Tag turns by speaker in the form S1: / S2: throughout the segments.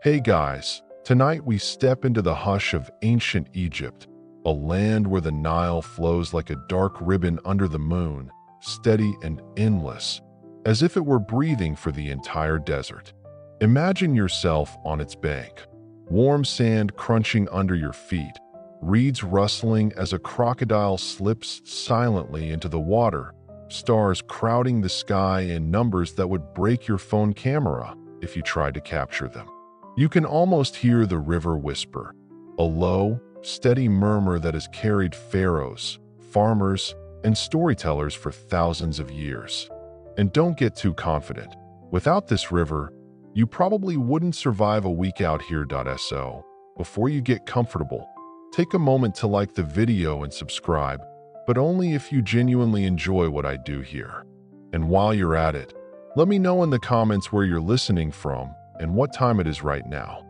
S1: Hey guys, tonight we step into the hush of ancient Egypt, a land where the Nile flows like a dark ribbon under the moon, steady and endless, as if it were breathing for the entire desert. Imagine yourself on its bank, warm sand crunching under your feet, reeds rustling as a crocodile slips silently into the water, stars crowding the sky in numbers that would break your phone camera if you tried to capture them. You can almost hear the river whisper, a low, steady murmur that has carried pharaohs, farmers, and storytellers for thousands of years. And don't get too confident. Without this river, you probably wouldn't survive a week out here. So, before you get comfortable, take a moment to like the video and subscribe, but only if you genuinely enjoy what I do here. And while you're at it, let me know in the comments where you're listening from and what time it is right now.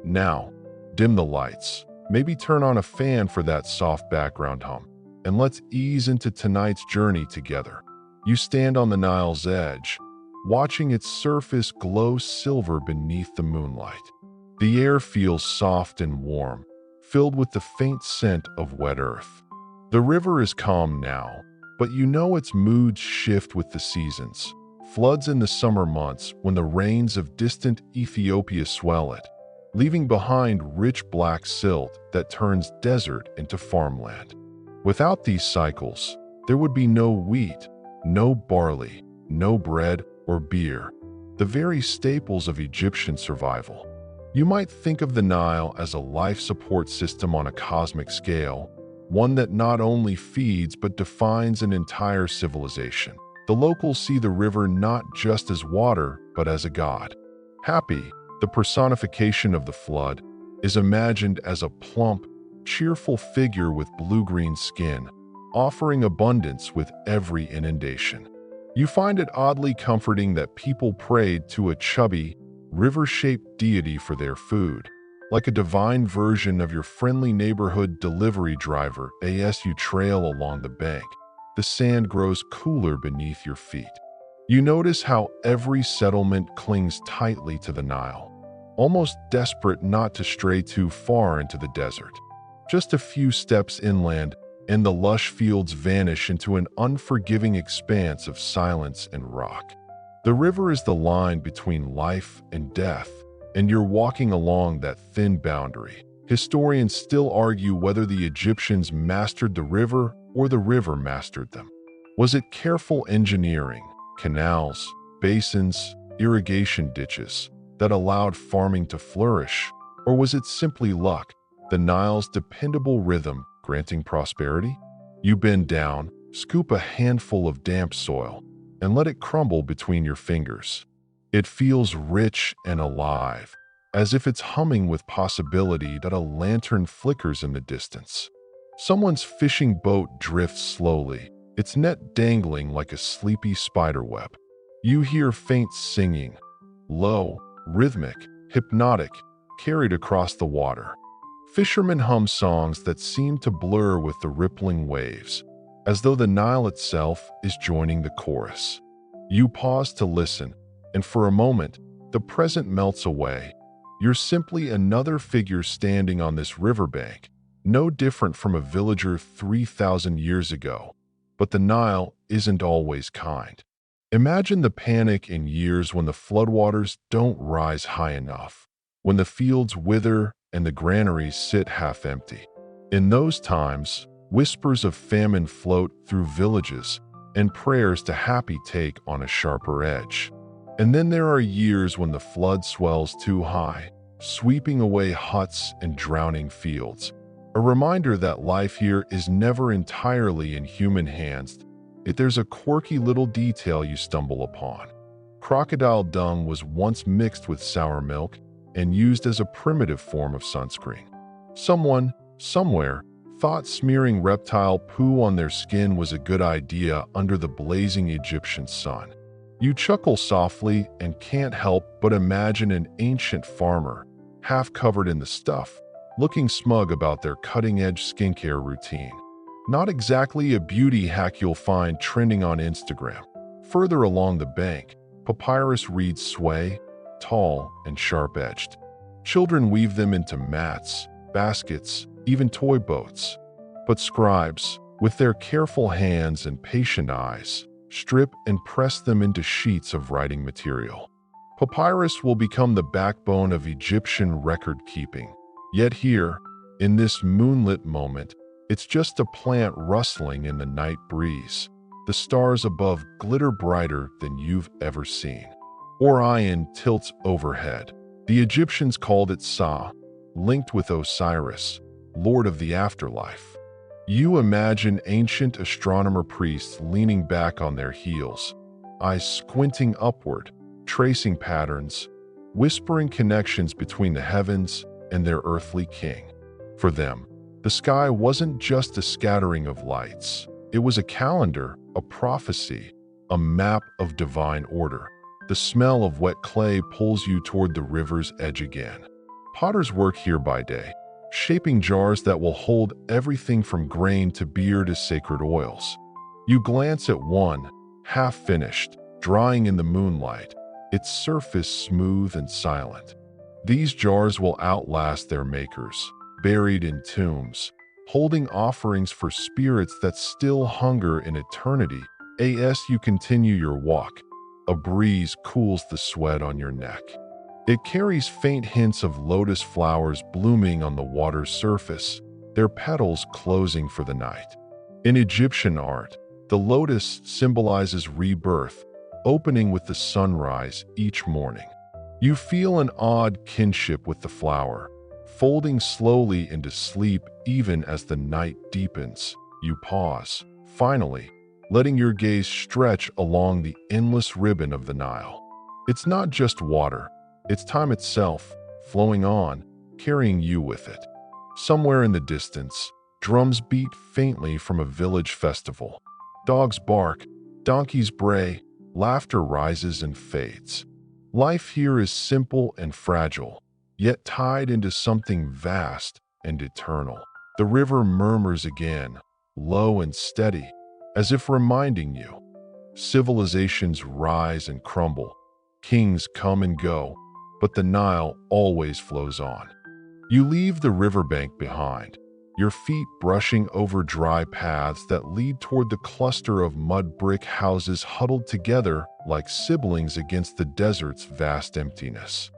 S1: Now, dim the lights, maybe turn on a fan for that soft background hum, and let's ease into tonight's journey together. You stand on the Nile's edge, watching its surface glow silver beneath the moonlight. The air feels soft and warm, filled with the faint scent of wet earth. The river is calm now, but you know its moods shift with the seasons. Floods in the summer months when the rains of distant Ethiopia swell it, leaving behind rich black silt that turns desert into farmland. Without these cycles, there would be no wheat, no barley, no bread or beer, the very staples of Egyptian survival. You might think of the Nile as a life support system on a cosmic scale, one that not only feeds but defines an entire civilization. The locals see the river not just as water, but as a god. Happy, the personification of the flood, is imagined as a plump, cheerful figure with blue-green skin, offering abundance with every inundation. You find it oddly comforting that people prayed to a chubby, river-shaped deity for their food, like a divine version of your friendly neighborhood delivery driver as you trail along the bank. The sand grows cooler beneath your feet. You notice how every settlement clings tightly to the Nile, almost desperate not to stray too far into the desert. Just a few steps inland, and the lush fields vanish into an unforgiving expanse of silence and rock. The river is the line between life and death, and you're walking along that thin boundary. Historians still argue whether the Egyptians mastered the river or the river mastered them. Was it careful engineering, canals, basins, irrigation ditches that allowed farming to flourish, or was it simply luck, the Nile's dependable rhythm granting prosperity? You bend down, scoop a handful of damp soil, and let it crumble between your fingers. It feels rich and alive, as if it's humming with possibility that a lantern flickers in the distance. Someone's fishing boat drifts slowly, its net dangling like a sleepy spiderweb. You hear faint singing, low, rhythmic, hypnotic, carried across the water. Fishermen hum songs that seem to blur with the rippling waves, as though the Nile itself is joining the chorus. You pause to listen, and for a moment, the present melts away. You're simply another figure standing on this riverbank, no different from a villager 3,000 years ago. But the Nile isn't always kind. Imagine the panic in years when the floodwaters don't rise high enough, when the fields wither and the granaries sit half empty. In those times, whispers of famine float through villages, and prayers to happy take on a sharper edge. And then there are years when the flood swells too high, sweeping away huts and drowning fields. A reminder that life here is never entirely in human hands. There's a quirky little detail you stumble upon. Crocodile dung was once mixed with sour milk and used as a primitive form of sunscreen. Someone, somewhere, thought smearing reptile poo on their skin was a good idea under the blazing Egyptian sun. You chuckle softly and can't help but imagine an ancient farmer, half covered in the stuff, looking smug about their cutting-edge skincare routine. Not exactly a beauty hack you'll find trending on Instagram. Further along the bank, papyrus reeds sway, tall and sharp-edged. Children weave them into mats, baskets, even toy boats. But scribes, with their careful hands and patient eyes, strip and press them into sheets of writing material. Papyrus will become the backbone of Egyptian record-keeping. Yet here, in this moonlit moment, it's just a plant rustling in the night breeze. The stars above glitter brighter than you've ever seen. Orion tilts overhead. The Egyptians called it Sa, linked with Osiris, lord of the afterlife. You imagine ancient astronomer priests leaning back on their heels, eyes squinting upward, tracing patterns, whispering connections between the heavens and their earthly king. For them, the sky wasn't just a scattering of lights. It was a calendar, a prophecy, a map of divine order. The smell of wet clay pulls you toward the river's edge again. Potters work here by day, shaping jars that will hold everything from grain to beer to sacred oils. You glance at one, half-finished, drying in the moonlight, its surface smooth and silent. These jars will outlast their makers, buried in tombs, holding offerings for spirits that still hunger in eternity. As you continue your walk, a breeze cools the sweat on your neck. It carries faint hints of lotus flowers blooming on the water's surface, their petals closing for the night. In Egyptian art, the lotus symbolizes rebirth, opening with the sunrise each morning. You feel an odd kinship with the flower, folding slowly into sleep even as the night deepens. You pause, finally, letting your gaze stretch along the endless ribbon of the Nile. It's not just water, it's time itself, flowing on, carrying you with it. Somewhere in the distance, drums beat faintly from a village festival. Dogs bark, donkeys bray, laughter rises and fades. Life here is simple and fragile, yet tied into something vast and eternal. The river murmurs again, low and steady, as if reminding you. Civilizations rise and crumble, kings come and go, but the Nile always flows on. You leave the riverbank behind, your feet brushing over dry paths that lead toward the cluster of mud brick houses huddled together like siblings against the desert's vast emptiness.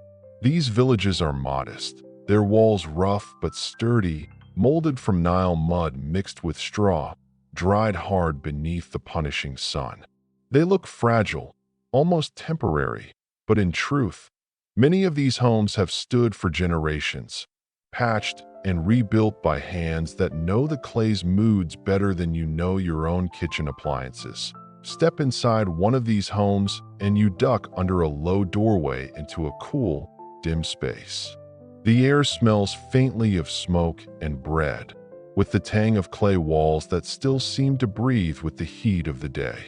S1: These villages are modest, their walls rough but sturdy, molded from Nile mud mixed with straw, dried hard beneath the punishing sun. They look fragile, almost temporary, but in truth, many of these homes have stood for generations, patched and rebuilt by hands that know the clay's moods better than you know your own kitchen appliances. Step inside one of these homes and you duck under a low doorway into a cool, dim space. The air smells faintly of smoke and bread, with the tang of clay walls that still seem to breathe with the heat of the day.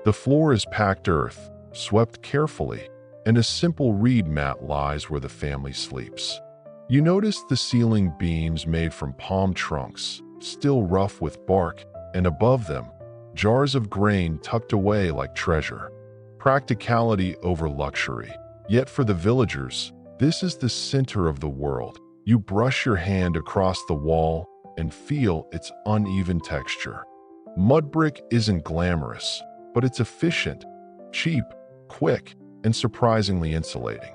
S1: The floor is packed earth, swept carefully, and a simple reed mat lies where the family sleeps. You notice the ceiling beams made from palm trunks, still rough with bark, and above them, jars of grain tucked away like treasure. Practicality over luxury. Yet for the villagers, this is the center of the world. You brush your hand across the wall and feel its uneven texture. Mud brick isn't glamorous, but it's efficient, cheap, quick, and surprisingly insulating.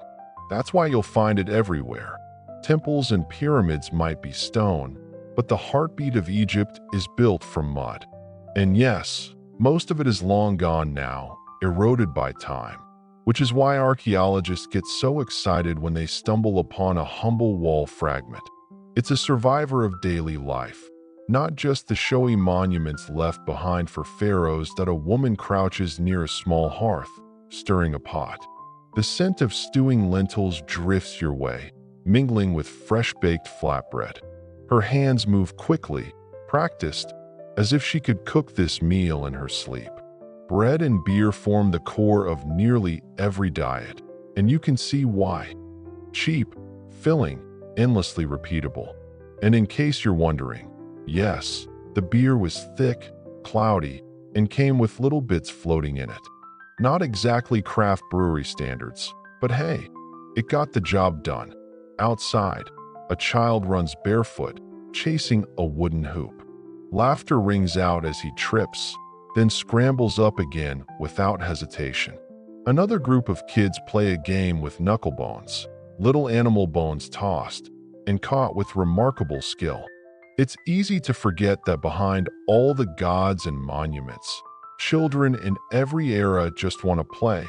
S1: That's why you'll find it everywhere. Temples and pyramids might be stone, but the heartbeat of Egypt is built from mud. And yes, most of it is long gone now, eroded by time, which is why archaeologists get so excited when they stumble upon a humble wall fragment. It's a survivor of daily life, not just the showy monuments left behind for pharaohs that a woman crouches near a small hearth, stirring a pot. The scent of stewing lentils drifts your way, mingling with fresh-baked flatbread. Her hands move quickly, practiced, as if she could cook this meal in her sleep. Bread and beer form the core of nearly every diet, and you can see why. Cheap, filling, endlessly repeatable. And in case you're wondering, yes, the beer was thick, cloudy, and came with little bits floating in it. Not exactly craft brewery standards, but hey, it got the job done. Outside, a child runs barefoot, chasing a wooden hoop. Laughter rings out as he trips, then scrambles up again without hesitation. Another group of kids play a game with knuckle bones, little animal bones tossed and caught with remarkable skill. It's easy to forget that behind all the gods and monuments, children in every era just want to play,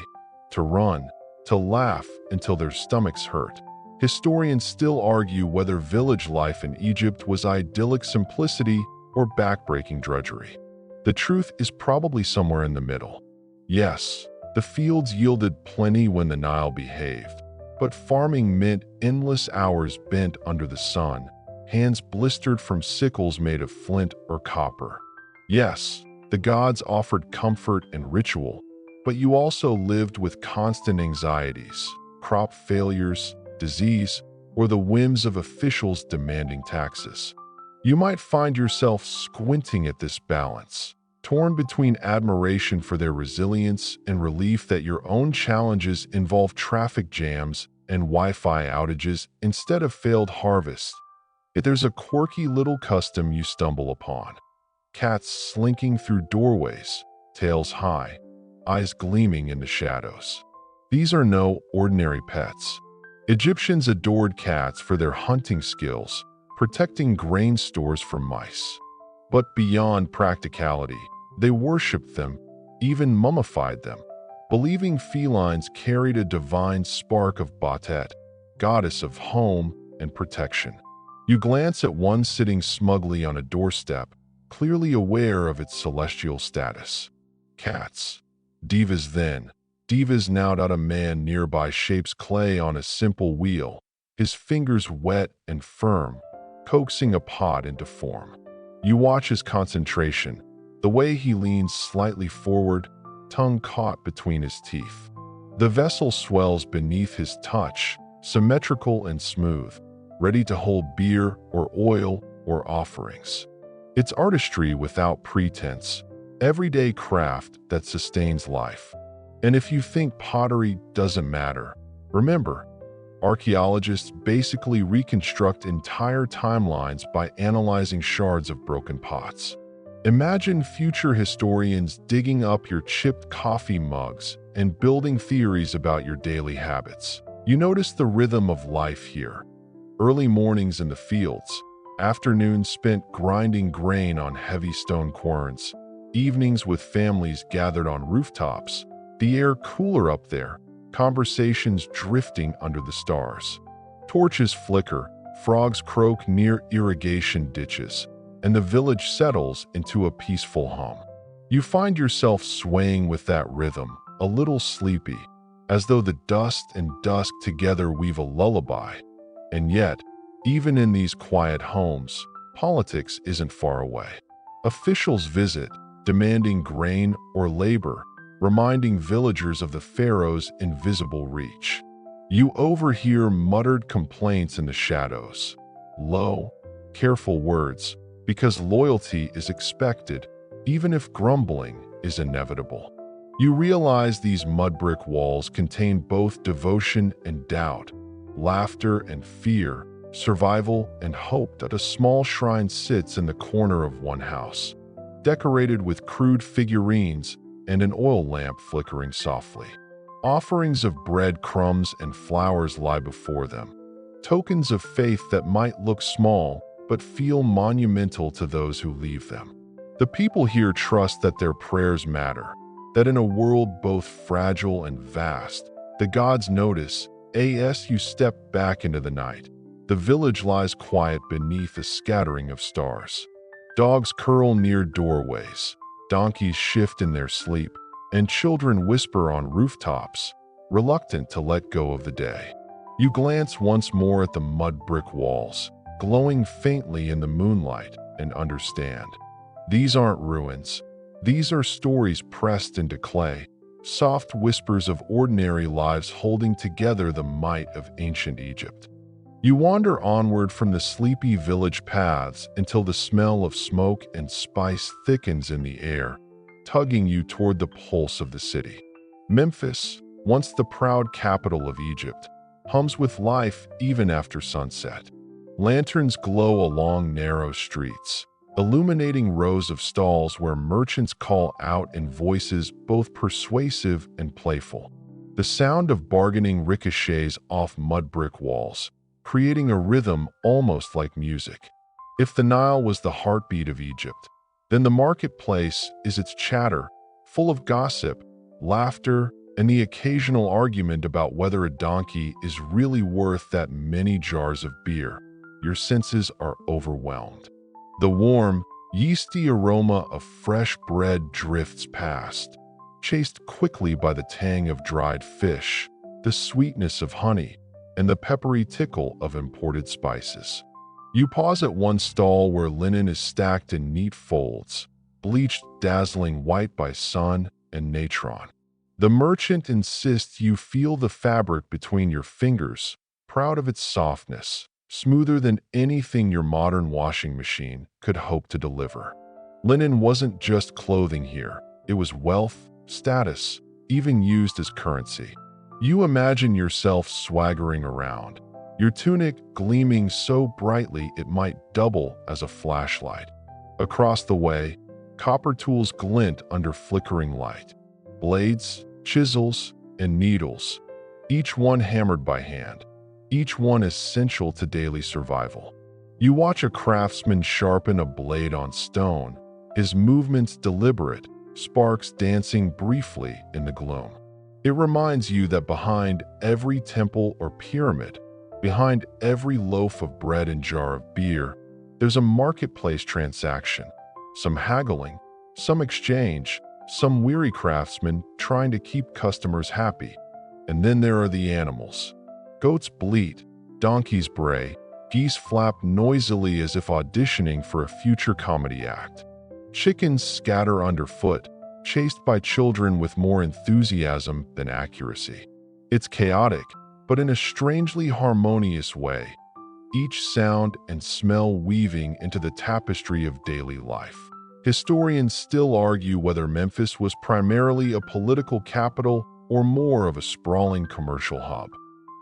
S1: to run, to laugh until their stomachs hurt. Historians still argue whether village life in Egypt was idyllic simplicity or backbreaking drudgery. The truth is probably somewhere in the middle. Yes, the fields yielded plenty when the Nile behaved, but farming meant endless hours bent under the sun, hands blistered from sickles made of flint or copper. Yes, the gods offered comfort and ritual, but you also lived with constant anxieties, crop failures, disease, or the whims of officials demanding taxes. You might find yourself squinting at this balance, torn between admiration for their resilience and relief that your own challenges involve traffic jams and Wi-Fi outages instead of failed harvests. Yet there's a quirky little custom you stumble upon. Cats slinking through doorways, tails high, eyes gleaming in the shadows. These are no ordinary pets. Egyptians adored cats for their hunting skills, protecting grain stores from mice. But beyond practicality, they worshipped them, even mummified them, believing felines carried a divine spark of Batet, goddess of home and protection. You glance at one sitting smugly on a doorstep, clearly aware of its celestial status. Cats. Divas then. Divas now. A man nearby shapes clay on a simple wheel, his fingers wet and firm, coaxing a pot into form. You watch his concentration, the way he leans slightly forward, tongue caught between his teeth. The vessel swells beneath his touch, symmetrical and smooth, ready to hold beer or oil or offerings. It's artistry without pretense, everyday craft that sustains life. And if you think pottery doesn't matter, remember, archaeologists basically reconstruct entire timelines by analyzing shards of broken pots. Imagine future historians digging up your chipped coffee mugs and building theories about your daily habits. You notice the rhythm of life here. Early mornings in the fields, afternoons spent grinding grain on heavy stone querns, evenings with families gathered on rooftops, the air cooler up there, conversations drifting under the stars. Torches flicker, frogs croak near irrigation ditches, and the village settles into a peaceful hum. You find yourself swaying with that rhythm, a little sleepy, as though the dust and dusk together weave a lullaby. And yet, even in these quiet homes, politics isn't far away. Officials visit, demanding grain or labor, reminding villagers of the pharaoh's invisible reach. You overhear muttered complaints in the shadows, low, careful words, because loyalty is expected, even if grumbling is inevitable. You realize these mud brick walls contain both devotion and doubt, laughter and fear, survival and hope. That a small shrine sits in the corner of one house, decorated with crude figurines and an oil lamp flickering softly. Offerings of bread, crumbs, and flowers lie before them, tokens of faith that might look small but feel monumental to those who leave them. The people here trust that their prayers matter, that in a world both fragile and vast, the gods notice. As you step back into the night, the village lies quiet beneath a scattering of stars. Dogs curl near doorways, donkeys shift in their sleep, and children whisper on rooftops, reluctant to let go of the day. You glance once more at the mud brick walls, glowing faintly in the moonlight, and understand. These aren't ruins. These are stories pressed into clay, soft whispers of ordinary lives holding together the might of ancient Egypt. You wander onward from the sleepy village paths until the smell of smoke and spice thickens in the air, tugging you toward the pulse of the city. Memphis, once the proud capital of Egypt, hums with life even after sunset. Lanterns glow along narrow streets, illuminating rows of stalls where merchants call out in voices both persuasive and playful. The sound of bargaining ricochets off mud brick walls, creating a rhythm almost like music. If the Nile was the heartbeat of Egypt, then the marketplace is its chatter, full of gossip, laughter, and the occasional argument about whether a donkey is really worth that many jars of beer. Your senses are overwhelmed. The warm, yeasty aroma of fresh bread drifts past, chased quickly by the tang of dried fish, the sweetness of honey, and the peppery tickle of imported spices. You pause at one stall where linen is stacked in neat folds, bleached dazzling white by sun and natron. The merchant insists you feel the fabric between your fingers, proud of its softness, smoother than anything your modern washing machine could hope to deliver. Linen wasn't just clothing here, it was wealth, status, even used as currency. You imagine yourself swaggering around, your tunic gleaming so brightly it might double as a flashlight. Across the way, copper tools glint under flickering light. Blades, chisels, and needles, each one hammered by hand, each one essential to daily survival. You watch a craftsman sharpen a blade on stone, his movements deliberate, sparks dancing briefly in the gloom. It reminds you that behind every temple or pyramid, behind every loaf of bread and jar of beer, there's a marketplace transaction, some haggling, some exchange, some weary craftsman trying to keep customers happy. And then there are the animals. Goats bleat, donkeys bray, geese flap noisily as if auditioning for a future comedy act. Chickens scatter underfoot, chased by children with more enthusiasm than accuracy. It's chaotic, but in a strangely harmonious way, each sound and smell weaving into the tapestry of daily life. Historians still argue whether Memphis was primarily a political capital or more of a sprawling commercial hub.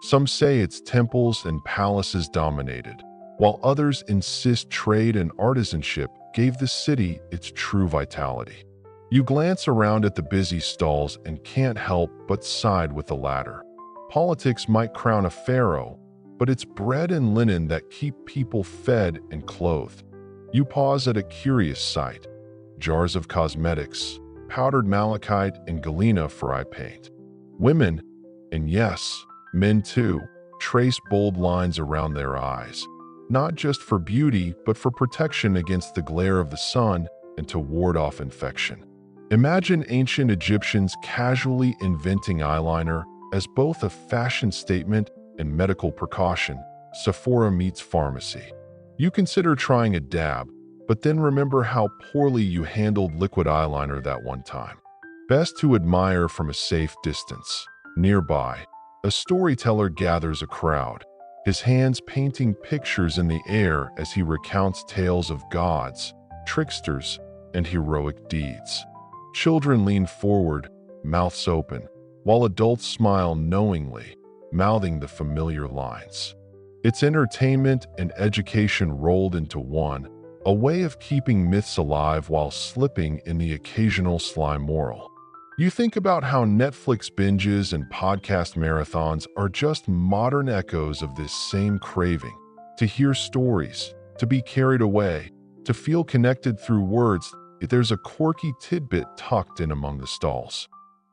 S1: Some say its temples and palaces dominated, while others insist trade and artisanship gave the city its true vitality. You glance around at the busy stalls and can't help but side with the latter. Politics might crown a pharaoh, but it's bread and linen that keep people fed and clothed. You pause at a curious sight: jars of cosmetics, powdered malachite and galena for eye paint. Women, and yes, men too, trace bold lines around their eyes, not just for beauty, but for protection against the glare of the sun and to ward off infection. Imagine ancient Egyptians casually inventing eyeliner as both a fashion statement and medical precaution. Sephora meets pharmacy. You consider trying a dab, but then remember how poorly you handled liquid eyeliner that one time. Best to admire from a safe distance. Nearby, a storyteller gathers a crowd, his hands painting pictures in the air as he recounts tales of gods, tricksters, and heroic deeds. Children lean forward, mouths open, while adults smile knowingly, mouthing the familiar lines. It's entertainment and education rolled into one, a way of keeping myths alive while slipping in the occasional sly moral. You think about how Netflix binges and podcast marathons are just modern echoes of this same craving, to hear stories, to be carried away, to feel connected through words. There's a quirky tidbit tucked in among the stalls.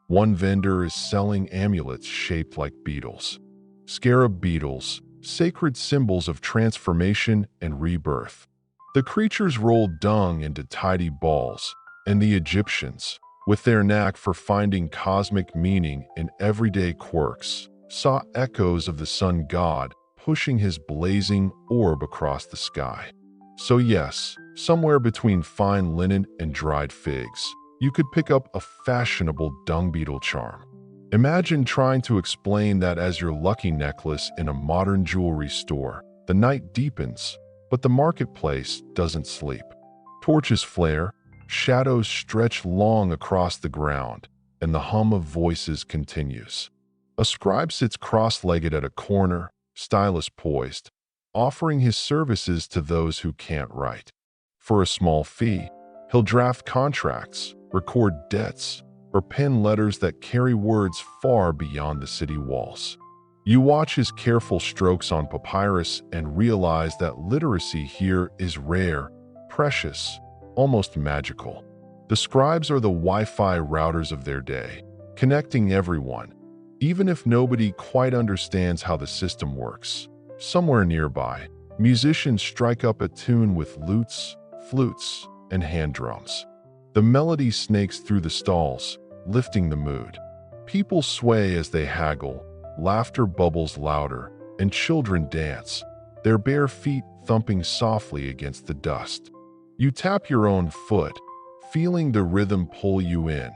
S1: One vendor is selling amulets shaped like beetles. Scarab beetles, sacred symbols of transformation and rebirth. The creatures rolled dung into tidy balls, and the Egyptians, with their knack for finding cosmic meaning in everyday quirks, saw echoes of the sun god pushing his blazing orb across the sky. So yes, somewhere between fine linen and dried figs, you could pick up a fashionable dung beetle charm. Imagine trying to explain that as your lucky necklace in a modern jewelry store. The night deepens, but the marketplace doesn't sleep. Torches flare, shadows stretch long across the ground, and the hum of voices continues. A scribe sits cross-legged at a corner, stylus poised, offering his services to those who can't write. For a small fee, he'll draft contracts, record debts, or pen letters that carry words far beyond the city walls. You watch his careful strokes on papyrus and realize that literacy here is rare, precious, almost magical. The scribes are the Wi-Fi routers of their day, connecting everyone, even if nobody quite understands how the system works. Somewhere nearby, musicians strike up a tune with lutes, flutes, and hand drums. The melody snakes through the stalls, lifting the mood. People sway as they haggle, laughter bubbles louder, and children dance, their bare feet thumping softly against the dust. You tap your own foot, feeling the rhythm pull you in,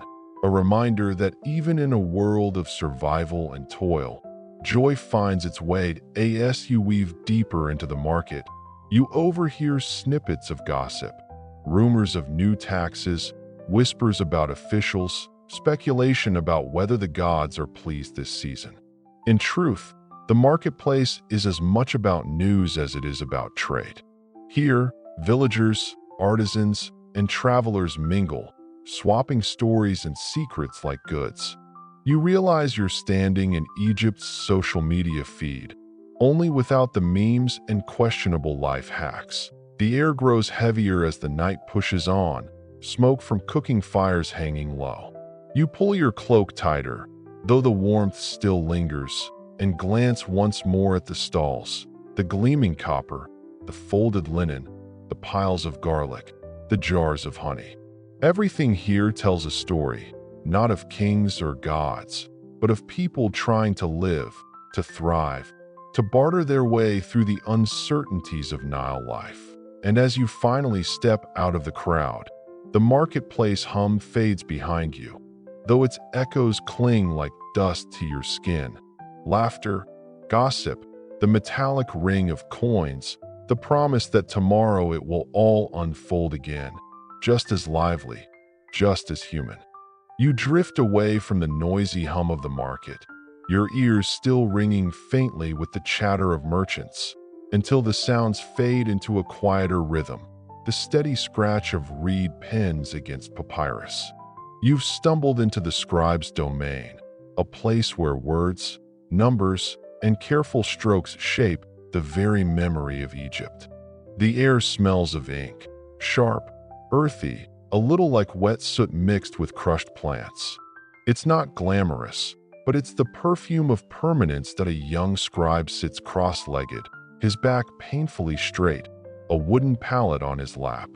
S1: a reminder that even in a world of survival and toil, joy finds its way. As you weave deeper into the market, you overhear snippets of gossip, rumors of new taxes, whispers about officials, speculation about whether the gods are pleased this season. In truth, the marketplace is as much about news as it is about trade. Here, villagers, artisans, and travelers mingle, swapping stories and secrets like goods. You realize you're standing in Egypt's social media feed, only without the memes and questionable life hacks. The air grows heavier as the night pushes on, smoke from cooking fires hanging low. You pull your cloak tighter, though the warmth still lingers, and glance once more at the stalls, the gleaming copper, the folded linen, the piles of garlic, the jars of honey. Everything here tells a story, not of kings or gods, but of people trying to live, to thrive, to barter their way through the uncertainties of Nile life. And as you finally step out of the crowd, the marketplace hum fades behind you, though its echoes cling like dust to your skin. Laughter, gossip, the metallic ring of coins, the promise that tomorrow it will all unfold again, just as lively, just as human. You drift away from the noisy hum of the market, your ears still ringing faintly with the chatter of merchants, until the sounds fade into a quieter rhythm, the steady scratch of reed pens against papyrus. You've stumbled into the scribe's domain, a place where words, numbers, and careful strokes shape the very memory of Egypt. The air smells of ink, sharp, earthy, a little like wet soot mixed with crushed plants. It's not glamorous, but it's the perfume of permanence that a young scribe sits cross-legged, his back painfully straight, a wooden palette on his lap.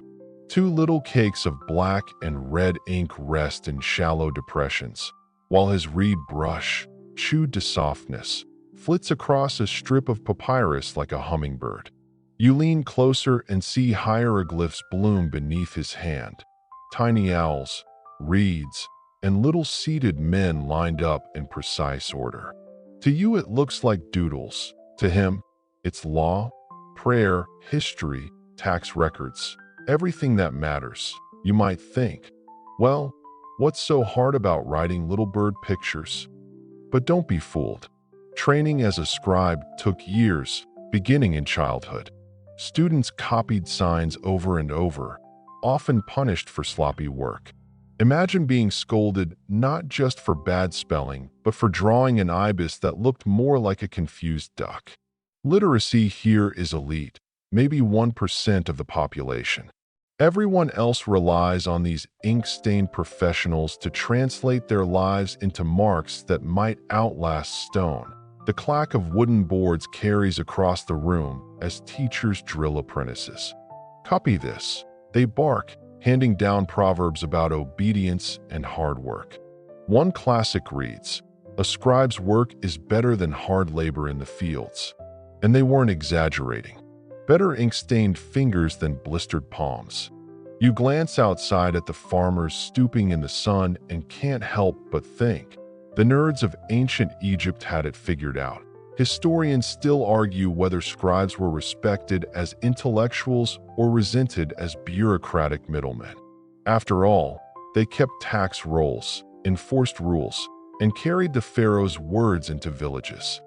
S1: Two little cakes of black and red ink rest in shallow depressions, while his reed brush, chewed to softness, flits across a strip of papyrus like a hummingbird. You lean closer and see hieroglyphs bloom beneath his hand. Tiny owls, reeds, and little seated men lined up in precise order. To you it looks like doodles. To him, it's law, prayer, history, tax records, everything that matters. You might think, well, what's so hard about writing little bird pictures? But don't be fooled. Training as a scribe took years, beginning in childhood. Students copied signs over and over, often punished for sloppy work. Imagine being scolded not just for bad spelling, but for drawing an ibis that looked more like a confused duck. Literacy here is elite, maybe 1% of the population. Everyone else relies on these ink-stained professionals to translate their lives into marks that might outlast stone. The clack of wooden boards carries across the room as teachers drill apprentices. Copy this, they bark, handing down proverbs about obedience and hard work. One classic reads, "A scribe's work is better than hard labor in the fields." And they weren't exaggerating. Better ink-stained fingers than blistered palms. You glance outside at the farmers stooping in the sun and can't help but think, the nerds of ancient Egypt had it figured out. Historians still argue whether scribes were respected as intellectuals or resented as bureaucratic middlemen. After all, they kept tax rolls, enforced rules, and carried the pharaoh's words into villages.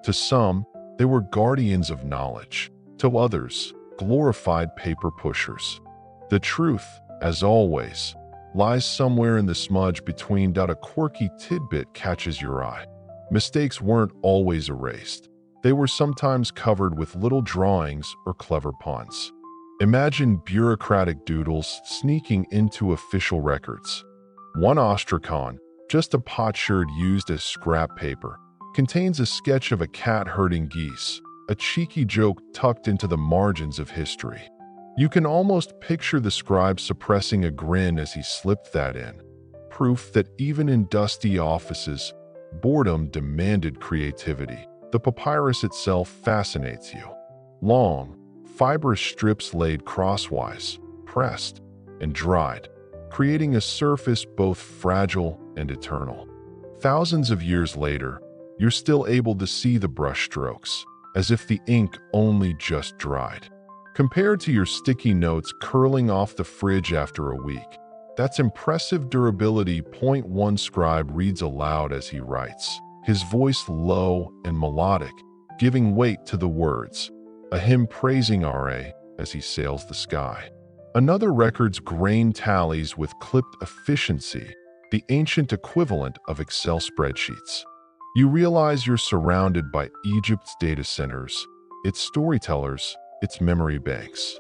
S1: To some, they were guardians of knowledge. To others, glorified paper pushers. The truth, as always, lies somewhere in the smudge between. A quirky tidbit catches your eye. Mistakes weren't always erased. They were sometimes covered with little drawings or clever puns. Imagine bureaucratic doodles sneaking into official records. One ostracon, just a potsherd used as scrap paper, contains a sketch of a cat herding geese, a cheeky joke tucked into the margins of history. You can almost picture the scribe suppressing a grin as he slipped that in, proof that even in dusty offices, boredom demanded creativity. The papyrus itself fascinates you. Long, fibrous strips laid crosswise, pressed, and dried, creating a surface both fragile and eternal. Thousands of years later, you're still able to see the brushstrokes, as if the ink only just dried. Compared to your sticky notes curling off the fridge after a week, that's impressive durability. One scribe reads aloud as he writes, his voice low and melodic, giving weight to the words, a hymn praising Ra as he sails the sky. Another records grain tallies with clipped efficiency, the ancient equivalent of Excel spreadsheets. You realize you're surrounded by Egypt's data centers, its storytellers, its memory banks.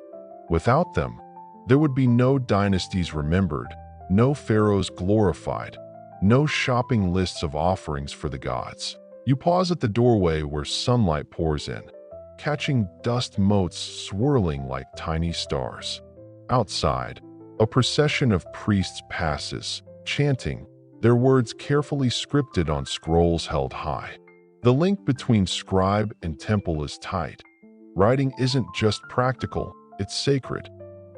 S1: Without them, there would be no dynasties remembered, no pharaohs glorified, no shopping lists of offerings for the gods. You pause at the doorway where sunlight pours in, catching dust motes swirling like tiny stars. Outside, a procession of priests passes, chanting, their words carefully scripted on scrolls held high. The link between scribe and temple is tight. Writing isn't just practical, it's sacred.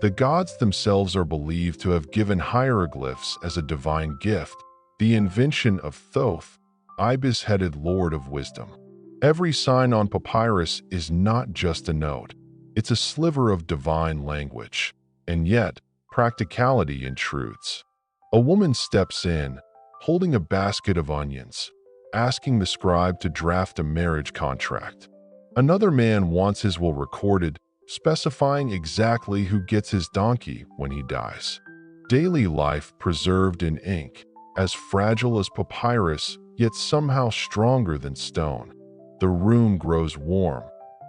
S1: The gods themselves are believed to have given hieroglyphs as a divine gift, the invention of Thoth, ibis-headed lord of wisdom. Every sign on papyrus is not just a note, it's a sliver of divine language. And yet, practicality intrudes. A woman steps in, holding a basket of onions, asking the scribe to draft a marriage contract. Another man wants his will recorded, specifying exactly who gets his donkey when he dies. Daily life preserved in ink, as fragile as papyrus, yet somehow stronger than stone. The room grows warm,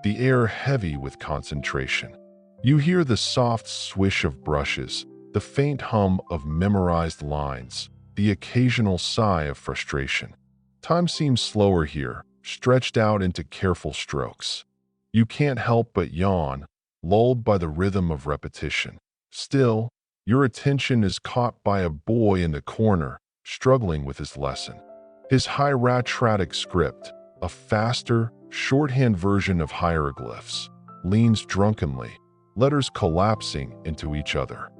S1: the air heavy with concentration. You hear the soft swish of brushes, the faint hum of memorized lines, the occasional sigh of frustration. Time seems slower here, stretched out into careful strokes. You can't help but yawn, lulled by the rhythm of repetition. Still, your attention is caught by a boy in the corner, struggling with his lesson. His hieratic script, a faster, shorthand version of hieroglyphs, leans drunkenly, letters collapsing into each other.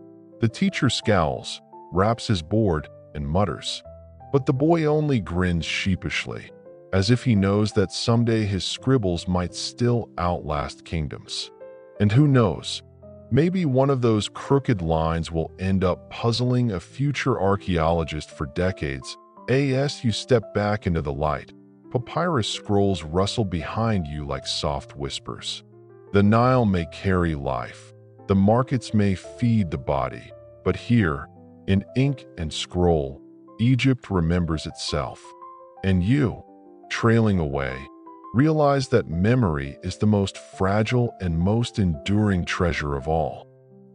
S1: The teacher scowls, raps his board, and mutters. But the boy only grins sheepishly, as if he knows that someday his scribbles might still outlast kingdoms. And who knows, maybe one of those crooked lines will end up puzzling a future archaeologist for decades. As you step back into the light, papyrus scrolls rustle behind you like soft whispers. The Nile may carry life, the markets may feed the body, but here, in ink and scroll, Egypt remembers itself. And you, trailing away, realize that memory is the most fragile and most enduring treasure of all.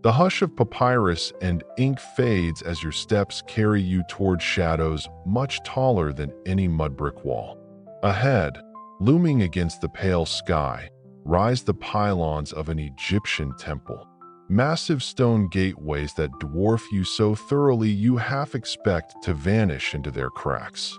S1: The hush of papyrus and ink fades as your steps carry you toward shadows much taller than any mud brick wall. Ahead, looming against the pale sky, rise the pylons of an Egyptian temple. Massive stone gateways that dwarf you so thoroughly you half expect to vanish into their cracks.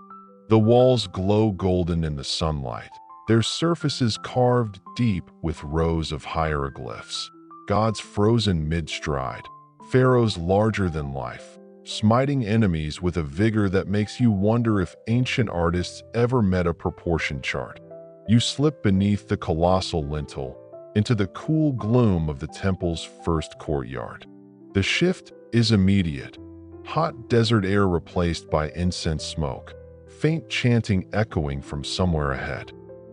S1: The walls glow golden in the sunlight, their surfaces carved deep with rows of hieroglyphs. Gods frozen mid-stride, pharaohs larger than life, smiting enemies with a vigor that makes you wonder if ancient artists ever met a proportion chart. You slip beneath the colossal lintel, into the cool gloom of the temple's first courtyard. The shift is immediate. Hot desert air replaced by incense smoke. faint chanting echoing from somewhere ahead.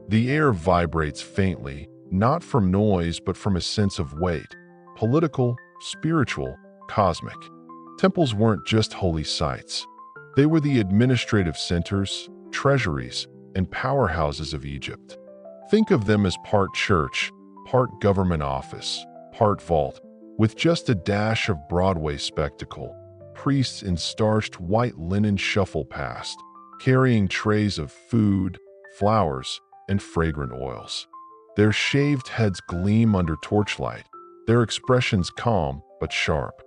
S1: The air vibrates faintly, not from noise but from a sense of weight, political, spiritual, cosmic. Temples weren't just holy sites. They were the administrative centers, treasuries, and powerhouses of Egypt. Think of them as part church, part government office, part vault, with just a dash of Broadway spectacle. Priests in starched white linen shuffle past, carrying trays of food, flowers, and fragrant oils. Their shaved heads gleam under torchlight, their expressions calm but sharp.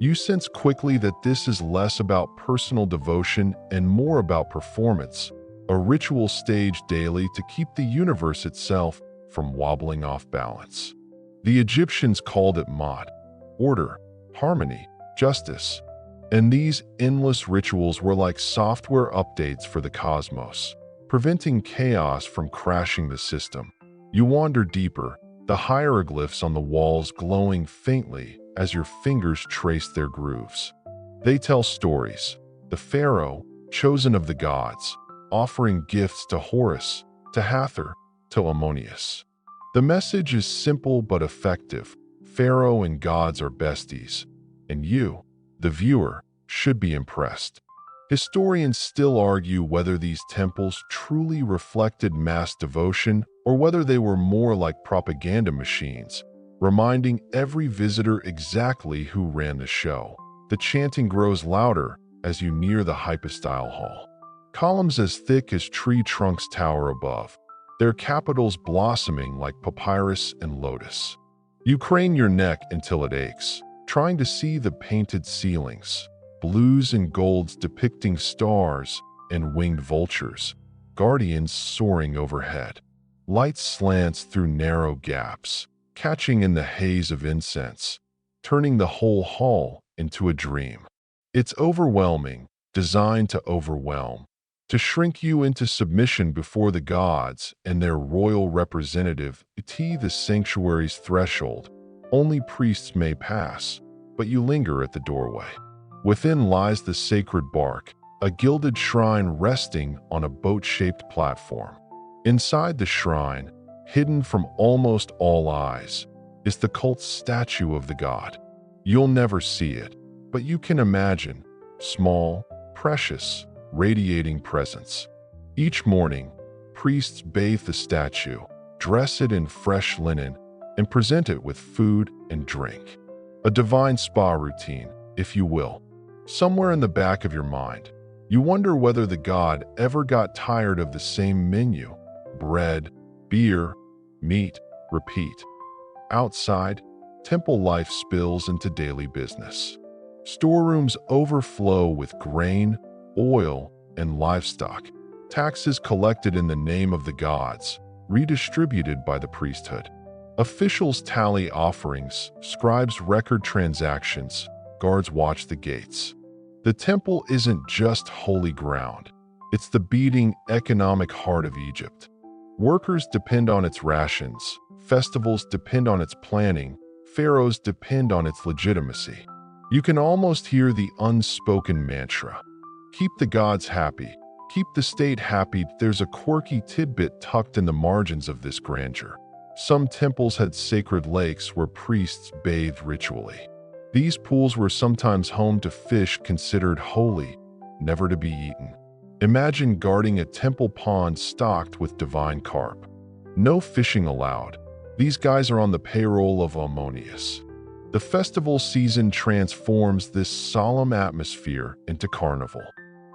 S1: You sense quickly that this is less about personal devotion and more about performance, a ritual staged daily to keep the universe itself from wobbling off balance. The Egyptians called it Ma'at, order, harmony, justice. And these endless rituals were like software updates for the cosmos, preventing chaos from crashing the system. You wander deeper, the hieroglyphs on the walls glowing faintly as your fingers trace their grooves. They tell stories. The pharaoh, chosen of the gods, offering gifts to Horus, to Hathor, to Ammonius. The message is simple but effective. Pharaoh and gods are besties, and you, the viewer, should be impressed. Historians still argue whether these temples truly reflected mass devotion or whether they were more like propaganda machines, reminding every visitor exactly who ran the show. The chanting grows louder as you near the hypostyle hall. Columns as thick as tree trunks tower above, their capitals blossoming like papyrus and lotus. You crane your neck until it aches, trying to see the painted ceilings, blues and golds depicting stars and winged vultures, guardians soaring overhead. Light slants through narrow gaps, catching in the haze of incense, turning the whole hall into a dream. It's overwhelming, designed to overwhelm, to shrink you into submission before the gods and their royal representative. The sanctuary's threshold. Only priests may pass, but you linger at the doorway. Within lies the sacred bark, a gilded shrine resting on a boat-shaped platform. Inside the shrine, hidden from almost all eyes, is the cult's statue of the god. You'll never see it, but you can imagine, small, precious, radiating presence. Each morning, priests bathe the statue, dress it in fresh linen, and present it with food and drink. A divine spa routine, if you will. Somewhere in the back of your mind, you wonder whether the god ever got tired of the same menu: bread, beer, meat, repeat. Outside, temple life spills into daily business. Storerooms overflow with grain, oil, and livestock, taxes collected in the name of the gods, redistributed by the priesthood. Officials tally offerings, scribes record transactions, guards watch the gates. The temple isn't just holy ground. It's the beating economic heart of Egypt. Workers depend on its rations, festivals depend on its planning, pharaohs depend on its legitimacy. You can almost hear the unspoken mantra. Keep the gods happy, keep the state happy. There's a quirky tidbit tucked in the margins of this grandeur. Some temples had sacred lakes where priests bathed ritually. These pools were sometimes home to fish considered holy, never to be eaten. Imagine guarding a temple pond stocked with divine carp. No fishing allowed. These guys are on the payroll of Ammonius. The festival season transforms this solemn atmosphere into carnival.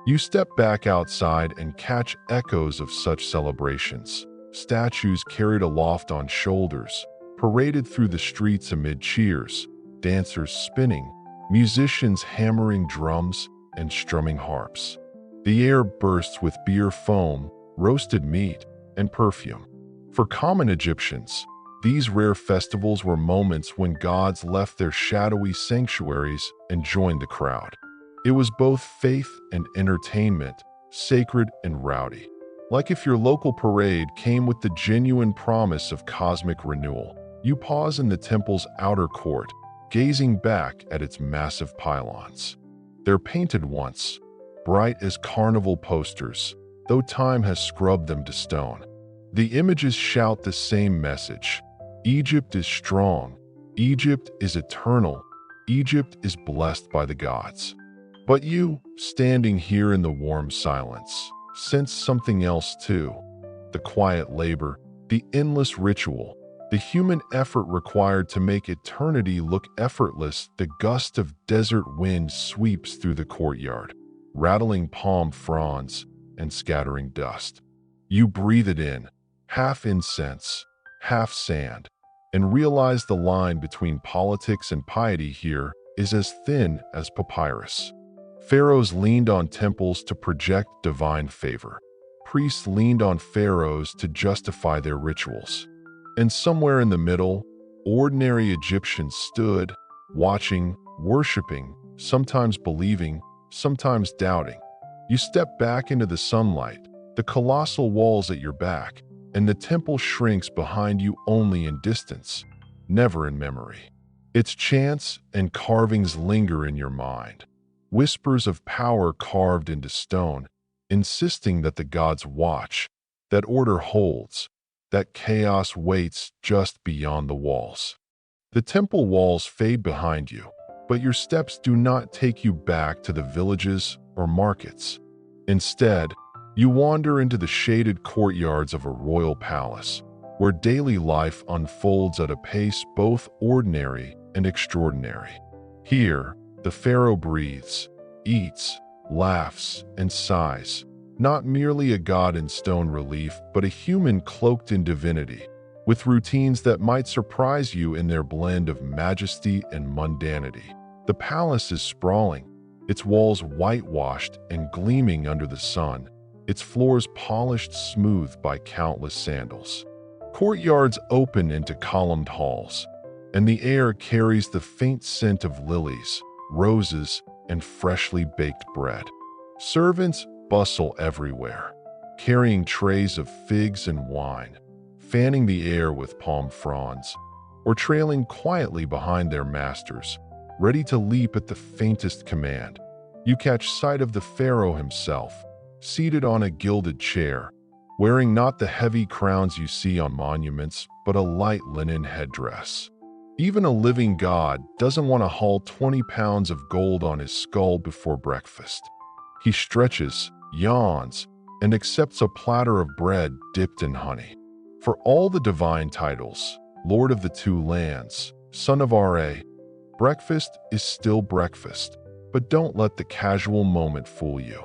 S1: You step back outside and catch echoes of such celebrations. Statues carried aloft on shoulders, paraded through the streets amid cheers, dancers spinning, musicians hammering drums and strumming harps. The air bursts with beer foam, roasted meat, and perfume. For common Egyptians, these rare festivals were moments when gods left their shadowy sanctuaries and joined the crowd. It was both faith and entertainment, sacred and rowdy. Like if your local parade came with the genuine promise of cosmic renewal. You pause in the temple's outer court, gazing back at its massive pylons. They're painted once, bright as carnival posters, though time has scrubbed them to stone. The images shout the same message. Egypt is strong. Egypt is eternal. Egypt is blessed by the gods. But you, standing here in the warm silence, sense something else too. The quiet labor, the endless ritual, the human effort required to make eternity look effortless. The gust of desert wind sweeps through the courtyard, rattling palm fronds and scattering dust. You breathe it in, half incense, half sand, and realize the line between politics and piety here is as thin as papyrus. Pharaohs leaned on temples to project divine favor. Priests leaned on pharaohs to justify their rituals. And somewhere in the middle, ordinary Egyptians stood, watching, worshiping, sometimes believing, sometimes doubting. You step back into the sunlight, the colossal walls at your back, and the temple shrinks behind you only in distance, never in memory. Its chants and carvings linger in your mind, whispers of power carved into stone, insisting that the gods watch, that order holds, that chaos waits just beyond the walls. The temple walls fade behind you, but your steps do not take you back to the villages or markets. Instead, you wander into the shaded courtyards of a royal palace, where daily life unfolds at a pace both ordinary and extraordinary. Here, the pharaoh breathes, eats, laughs, and sighs, not merely a god in stone relief, but a human cloaked in divinity, with routines that might surprise you in their blend of majesty and mundanity. The palace is sprawling, its walls whitewashed and gleaming under the sun, its floors polished smooth by countless sandals. Courtyards open into columned halls, and the air carries the faint scent of lilies, roses, and freshly baked bread. Servants bustle everywhere, carrying trays of figs and wine, fanning the air with palm fronds, or trailing quietly behind their masters, ready to leap at the faintest command. You catch sight of the pharaoh himself, seated on a gilded chair, wearing not the heavy crowns you see on monuments, but a light linen headdress. Even a living god doesn't want to haul 20 pounds of gold on his skull before breakfast. He stretches, yawns, and accepts a platter of bread dipped in honey. For all the divine titles, Lord of the Two Lands, Son of Ra, breakfast is still breakfast, but don't let the casual moment fool you.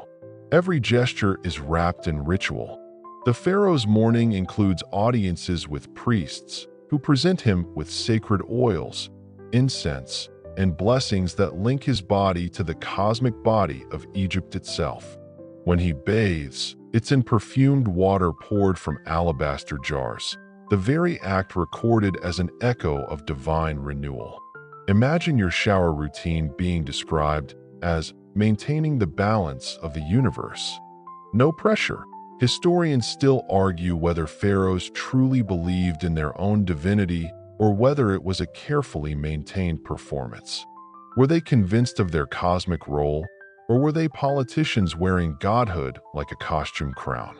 S1: Every gesture is wrapped in ritual. The pharaoh's morning includes audiences with priests who present him with sacred oils, incense, and blessings that link his body to the cosmic body of Egypt itself. When he bathes, it's in perfumed water poured from alabaster jars, the very act recorded as an echo of divine renewal. Imagine your shower routine being described as maintaining the balance of the universe. No pressure. Historians still argue whether pharaohs truly believed in their own divinity or whether it was a carefully maintained performance. Were they convinced of their cosmic role, or were they politicians wearing godhood like a costume crown?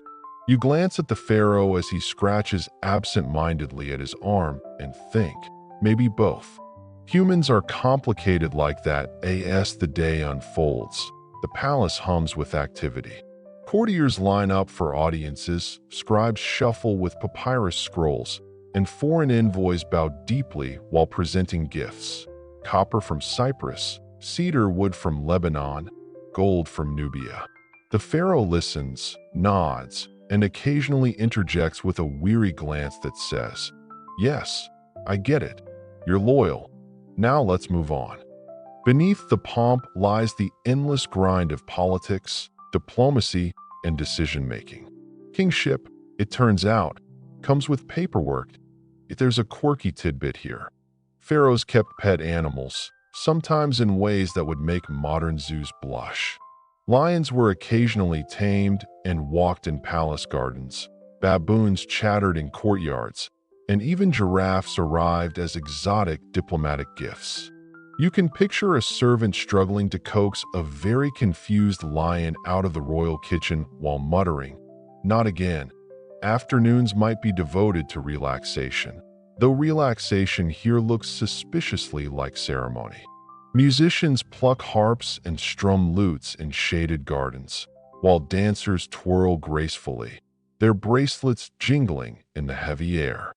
S1: You glance at the pharaoh as he scratches absent-mindedly at his arm and think, maybe both. Humans are complicated like that as the day unfolds. The palace hums with activity. Courtiers line up for audiences, scribes shuffle with papyrus scrolls, and foreign envoys bow deeply while presenting gifts. Copper from Cyprus, cedar wood from Lebanon, gold from Nubia. The pharaoh listens, nods, and occasionally interjects with a weary glance that says, "Yes, I get it. You're loyal. Now let's move on." Beneath the pomp lies the endless grind of politics, diplomacy, and decision-making. Kingship, it turns out, comes with paperwork. There's a quirky tidbit here. Pharaohs kept pet animals, sometimes in ways that would make modern zoos blush. Lions were occasionally tamed and walked in palace gardens. Baboons chattered in courtyards, and even giraffes arrived as exotic diplomatic gifts. You can picture a servant struggling to coax a very confused lion out of the royal kitchen while muttering, Not again. Afternoons might be devoted to relaxation, though relaxation here looks suspiciously like ceremony. Musicians pluck harps and strum lutes in shaded gardens, while dancers twirl gracefully, their bracelets jingling in the heavy air.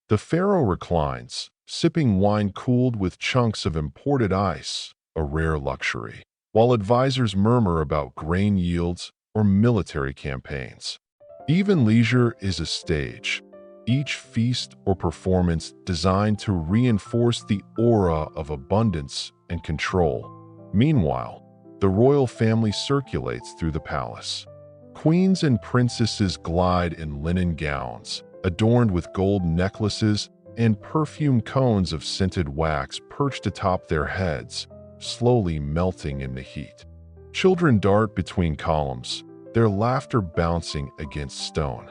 S1: The pharaoh reclines, sipping wine cooled with chunks of imported ice, a rare luxury, while advisors murmur about grain yields or military campaigns. Even leisure is a stage, each feast or performance designed to reinforce the aura of abundance and control. Meanwhile, the royal family circulates through the palace. Queens and princesses glide in linen gowns, adorned with gold necklaces and perfume cones of scented wax perched atop their heads, slowly melting in the heat. Children dart between columns, their laughter bouncing against stone.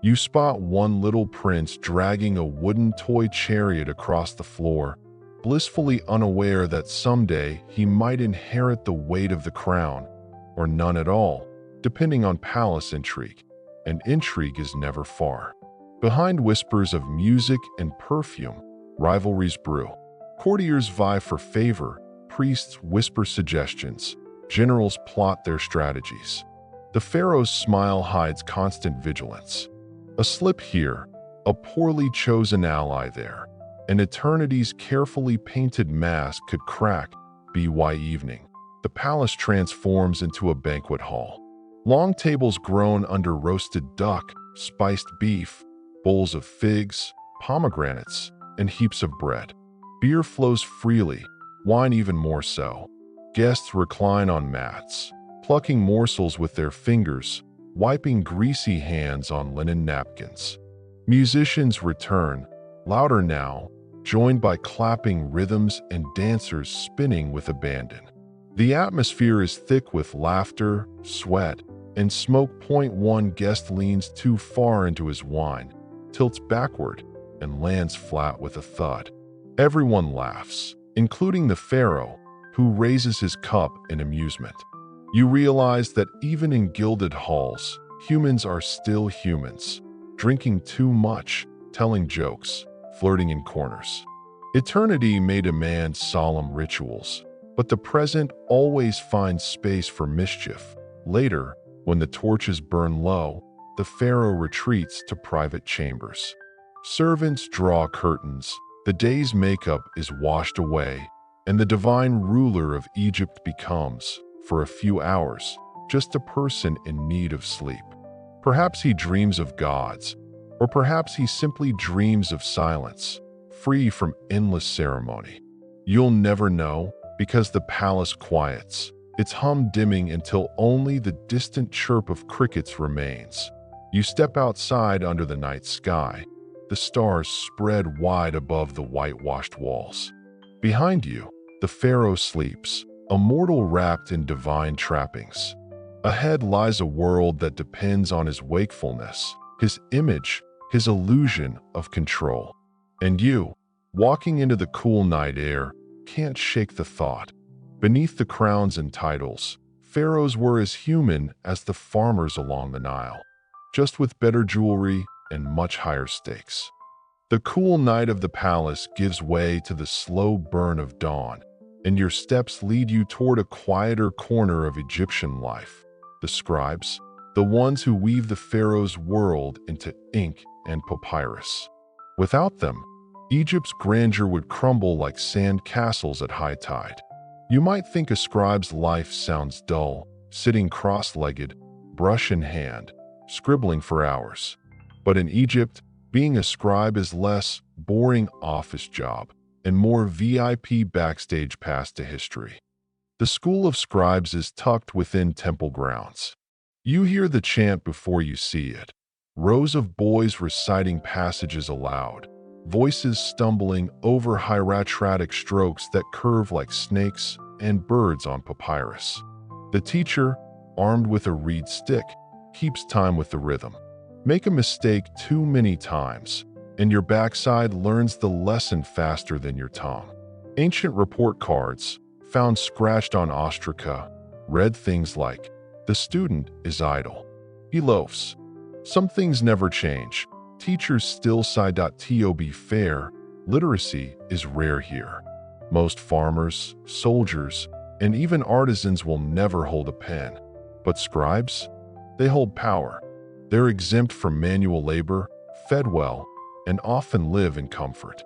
S1: You spot one little prince dragging a wooden toy chariot across the floor, blissfully unaware that someday he might inherit the weight of the crown, or none at all, depending on palace intrigue, and intrigue is never far. Behind whispers of music and perfume, rivalries brew. Courtiers vie for favor, priests whisper suggestions, generals plot their strategies. The pharaoh's smile hides constant vigilance. A slip here, a poorly chosen ally there. An eternity's carefully painted mask could crack. By evening, the palace transforms into a banquet hall. Long tables groan under roasted duck, spiced beef, bowls of figs, pomegranates, and heaps of bread. Beer flows freely, wine even more so. Guests recline on mats, plucking morsels with their fingers, wiping greasy hands on linen napkins. Musicians return, louder now, joined by clapping rhythms and dancers spinning with abandon. The atmosphere is thick with laughter, sweat, and smoke. One guest leans too far into his wine, tilts backward, and lands flat with a thud. Everyone laughs, including the pharaoh, who raises his cup in amusement. You realize that even in gilded halls, humans are still humans, drinking too much, telling jokes, flirting in corners. Eternity may demand solemn rituals, but the present always finds space for mischief. Later, when the torches burn low, the pharaoh retreats to private chambers. Servants draw curtains, the day's makeup is washed away, and the divine ruler of Egypt becomes, for a few hours, just a person in need of sleep. Perhaps he dreams of gods, or perhaps he simply dreams of silence, free from endless ceremony. You'll never know, because the palace quiets, its hum dimming until only the distant chirp of crickets remains. You step outside under the night sky, the stars spread wide above the whitewashed walls. Behind you, the pharaoh sleeps, a mortal wrapped in divine trappings. Ahead lies a world that depends on his wakefulness, his image, his illusion of control. And you, walking into the cool night air, can't shake the thought. Beneath the crowns and titles, pharaohs were as human as the farmers along the Nile, just with better jewelry and much higher stakes. The cool night of the palace gives way to the slow burn of dawn, and your steps lead you toward a quieter corner of Egyptian life. The scribes, the ones who weave the pharaoh's world into ink and papyrus. Without them, Egypt's grandeur would crumble like sand castles at high tide. You might think a scribe's life sounds dull, sitting cross-legged, brush in hand, scribbling for hours. But in Egypt, being a scribe is less boring office job and more VIP backstage pass to history. The school of scribes is tucked within temple grounds. You hear the chant before you see it. Rows of boys reciting passages aloud, voices stumbling over hieratic strokes that curve like snakes and birds on papyrus. The teacher, armed with a reed stick, keeps time with the rhythm. Make a mistake too many times, and your backside learns the lesson faster than your tongue. Ancient report cards, found scratched on ostraca, read things like, "The student is idle. He loafs. Some things never change. Teachers still sigh. To be fair, literacy is rare here. Most farmers, soldiers, and even artisans will never hold a pen. But scribes? They hold power. They're exempt from manual labor, fed well, and often live in comfort.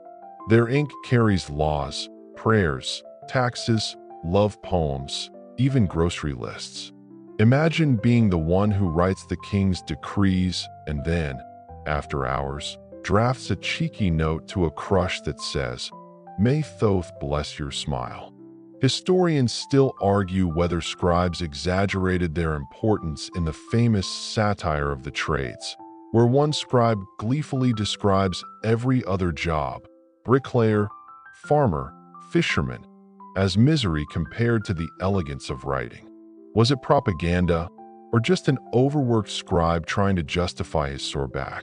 S1: Their ink carries laws, prayers, taxes, love poems, even grocery lists. Imagine being the one who writes the king's decrees and then, after hours, drafts a cheeky note to a crush that says, "May Thoth bless your smile." Historians still argue whether scribes exaggerated their importance in the famous satire of the trades, where one scribe gleefully describes every other job, bricklayer, farmer, fisherman, as misery compared to the elegance of writing. Was it propaganda, or just an overworked scribe trying to justify his sore back?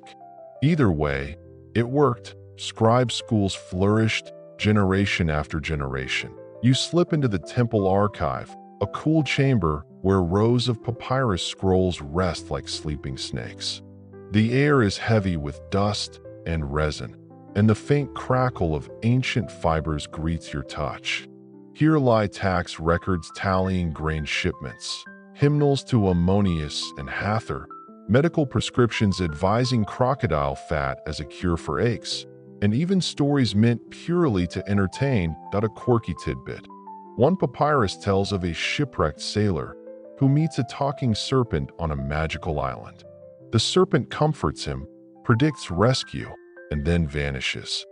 S1: Either way, it worked. Scribe schools flourished generation after generation. You slip into the temple archive, a cool chamber where rows of papyrus scrolls rest like sleeping snakes. The air is heavy with dust and resin, and the faint crackle of ancient fibers greets your touch. Here lie tax records tallying grain shipments, hymnals to Ammonius and Hathor, medical prescriptions advising crocodile fat as a cure for aches, and even stories meant purely to entertain. A quirky tidbit. One papyrus tells of a shipwrecked sailor who meets a talking serpent on a magical island. The serpent comforts him, predicts rescue, and then vanishes.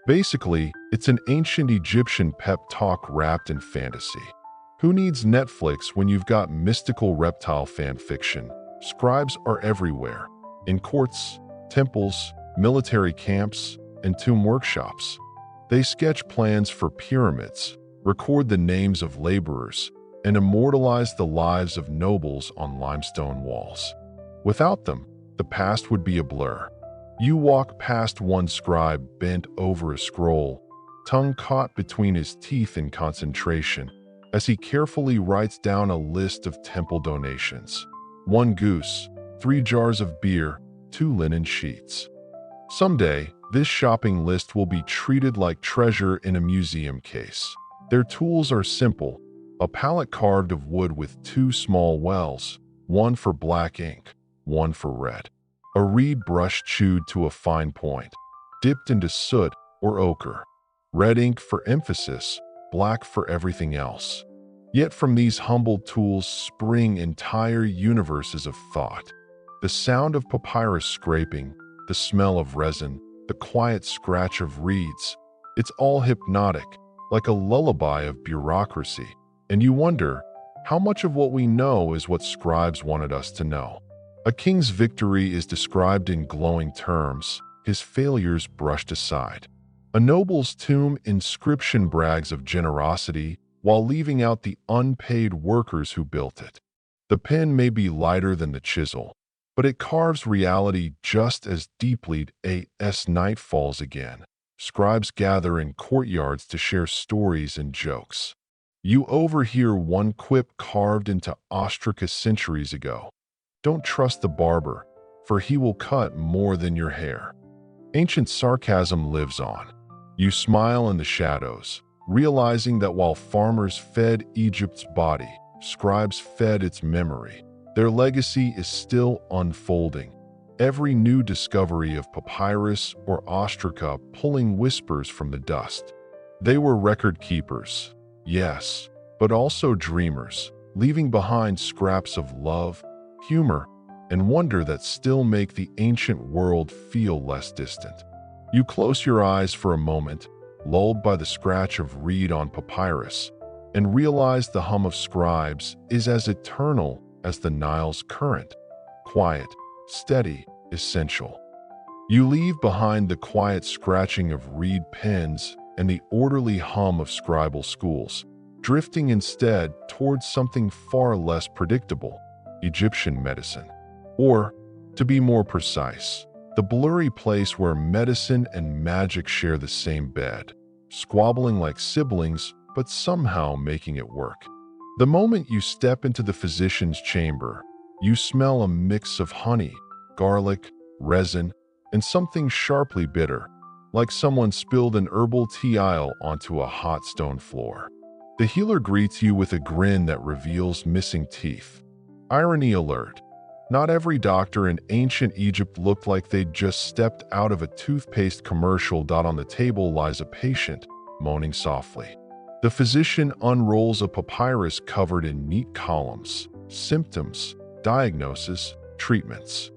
S1: Basically, it's an ancient Egyptian pep talk wrapped in fantasy. Who needs Netflix when you've got mystical reptile fan fiction? Scribes are everywhere, in courts, temples, military camps, and tomb workshops. They sketch plans for pyramids, record the names of laborers, and immortalize the lives of nobles on limestone walls. Without them, the past would be a blur. You walk past one scribe bent over a scroll, tongue caught between his teeth in concentration, as he carefully writes down a list of temple donations. 1 goose, 3 jars of beer, 2 linen sheets. Someday, this shopping list will be treated like treasure in a museum case. Their tools are simple: a palette carved of wood with 2 small wells, one for black ink, one for red. A reed brush chewed to a fine point, dipped into soot or ochre. Red ink for emphasis, black for everything else. Yet from these humble tools spring entire universes of thought. The sound of papyrus scraping, the smell of resin, the quiet scratch of reeds. It's all hypnotic, like a lullaby of bureaucracy. And you wonder, how much of what we know is what scribes wanted us to know? A king's victory is described in glowing terms, his failures brushed aside. A noble's tomb inscription brags of generosity while leaving out the unpaid workers who built it. The pen may be lighter than the chisel, but it carves reality just as deeply. As night falls again, scribes gather in courtyards to share stories and jokes. You overhear one quip carved into ostraka centuries ago. Don't trust the barber, for he will cut more than your hair. Ancient sarcasm lives on. You smile in the shadows, realizing that while farmers fed Egypt's body, scribes fed its memory. Their legacy is still unfolding. Every new discovery of papyrus or ostraka pulling whispers from the dust. They were record keepers, yes, but also dreamers, leaving behind scraps of love, humor, and wonder that still make the ancient world feel less distant. You close your eyes for a moment, lulled by the scratch of reed on papyrus, and realize the hum of scribes is as eternal as the Nile's current, quiet, steady, essential. You leave behind the quiet scratching of reed pens and the orderly hum of scribal schools, drifting instead towards something far less predictable: Egyptian medicine. Or, to be more precise, the blurry place where medicine and magic share the same bed, squabbling like siblings, but somehow making it work. The moment you step into the physician's chamber, you smell a mix of honey, garlic, resin, and something sharply bitter, like someone spilled an herbal tea aisle onto a hot stone floor. The healer greets you with a grin that reveals missing teeth. Irony alert. Not every doctor in ancient Egypt looked like they'd just stepped out of a toothpaste commercial. On the table lies a patient, moaning softly. The physician unrolls a papyrus covered in neat columns, symptoms, diagnosis, treatments.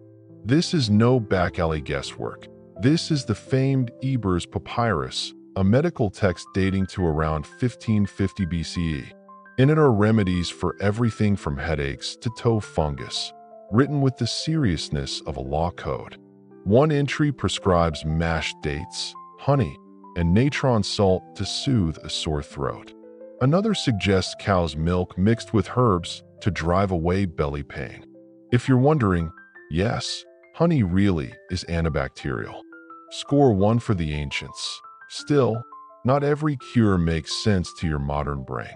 S1: This is no back-alley guesswork. This is the famed Ebers Papyrus, a medical text dating to around 1550 BCE. In it are remedies for everything from headaches to toe fungus, written with the seriousness of a law code. One entry prescribes mashed dates, honey, and natron salt to soothe a sore throat. Another suggests cow's milk mixed with herbs to drive away belly pain. If you're wondering, yes, honey really is antibacterial. Score 1 for the ancients. Still, not every cure makes sense to your modern brain.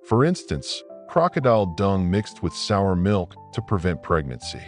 S1: For instance, crocodile dung mixed with sour milk to prevent pregnancy.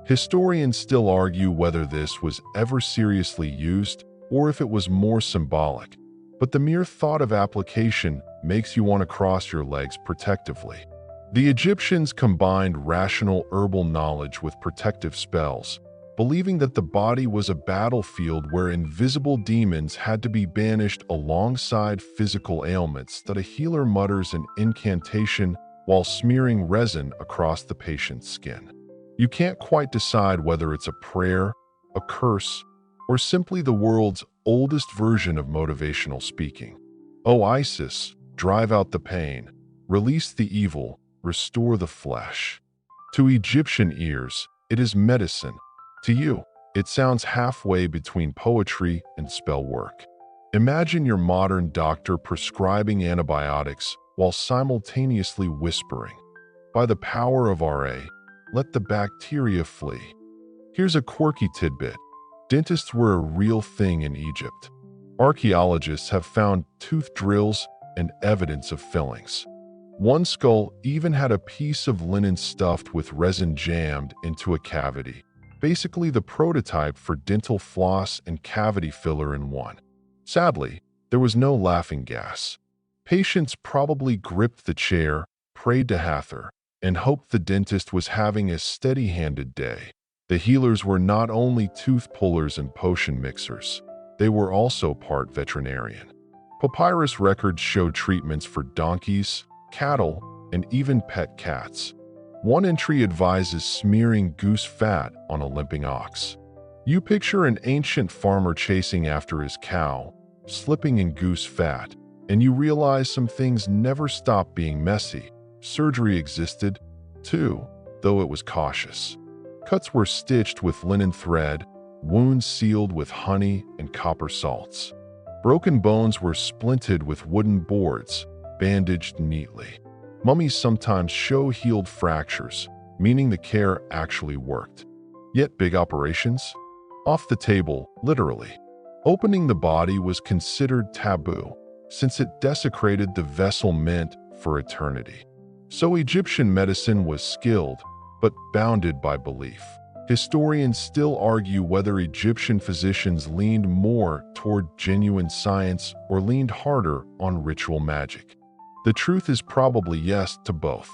S1: Historians still argue whether this was ever seriously used or if it was more symbolic, but the mere thought of application makes you want to cross your legs protectively. The Egyptians combined rational herbal knowledge with protective spells, believing that the body was a battlefield where invisible demons had to be banished alongside physical ailments. That a healer mutters an incantation while smearing resin across the patient's skin. You can't quite decide whether it's a prayer, a curse, or simply the world's oldest version of motivational speaking. O Isis, drive out the pain, release the evil, restore the flesh. To Egyptian ears, it is medicine. To you, it sounds halfway between poetry and spell work. Imagine your modern doctor prescribing antibiotics while simultaneously whispering, "By the power of Ra, let the bacteria flee." Here's a quirky tidbit. Dentists were a real thing in Egypt. Archaeologists have found tooth drills and evidence of fillings. One skull even had a piece of linen stuffed with resin jammed into a cavity, basically the prototype for dental floss and cavity filler in one. Sadly, there was no laughing gas. Patients probably gripped the chair, prayed to Hathor, and hoped the dentist was having a steady-handed day. The healers were not only tooth pullers and potion mixers, they were also part veterinarian. Papyrus records show treatments for donkeys, cattle, and even pet cats. One entry advises smearing goose fat on a limping ox. You picture an ancient farmer chasing after his cow, slipping in goose fat, and you realize some things never stopped being messy. Surgery existed, too, though it was cautious. Cuts were stitched with linen thread, wounds sealed with honey and copper salts. Broken bones were splinted with wooden boards, bandaged neatly. Mummies sometimes show healed fractures, meaning the care actually worked. Yet big operations? Off the table, literally. Opening the body was considered taboo, since it desecrated the vessel meant for eternity. So Egyptian medicine was skilled, but bounded by belief. Historians still argue whether Egyptian physicians leaned more toward genuine science or leaned harder on ritual magic. The truth is probably yes to both.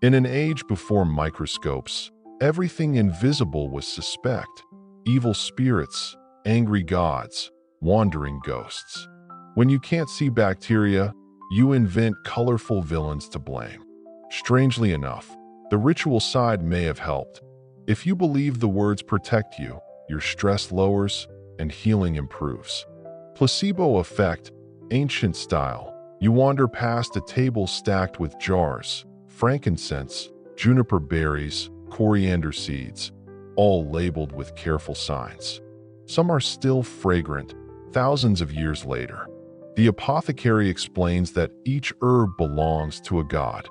S1: In an age before microscopes, everything invisible was suspect. Evil spirits, angry gods, wandering ghosts. When you can't see bacteria, you invent colorful villains to blame. Strangely enough, the ritual side may have helped. If you believe the words protect you, your stress lowers and healing improves. Placebo effect, ancient style. You wander past a table stacked with jars, frankincense, juniper berries, coriander seeds, all labeled with careful signs. Some are still fragrant, thousands of years later. The apothecary explains that each herb belongs to a god.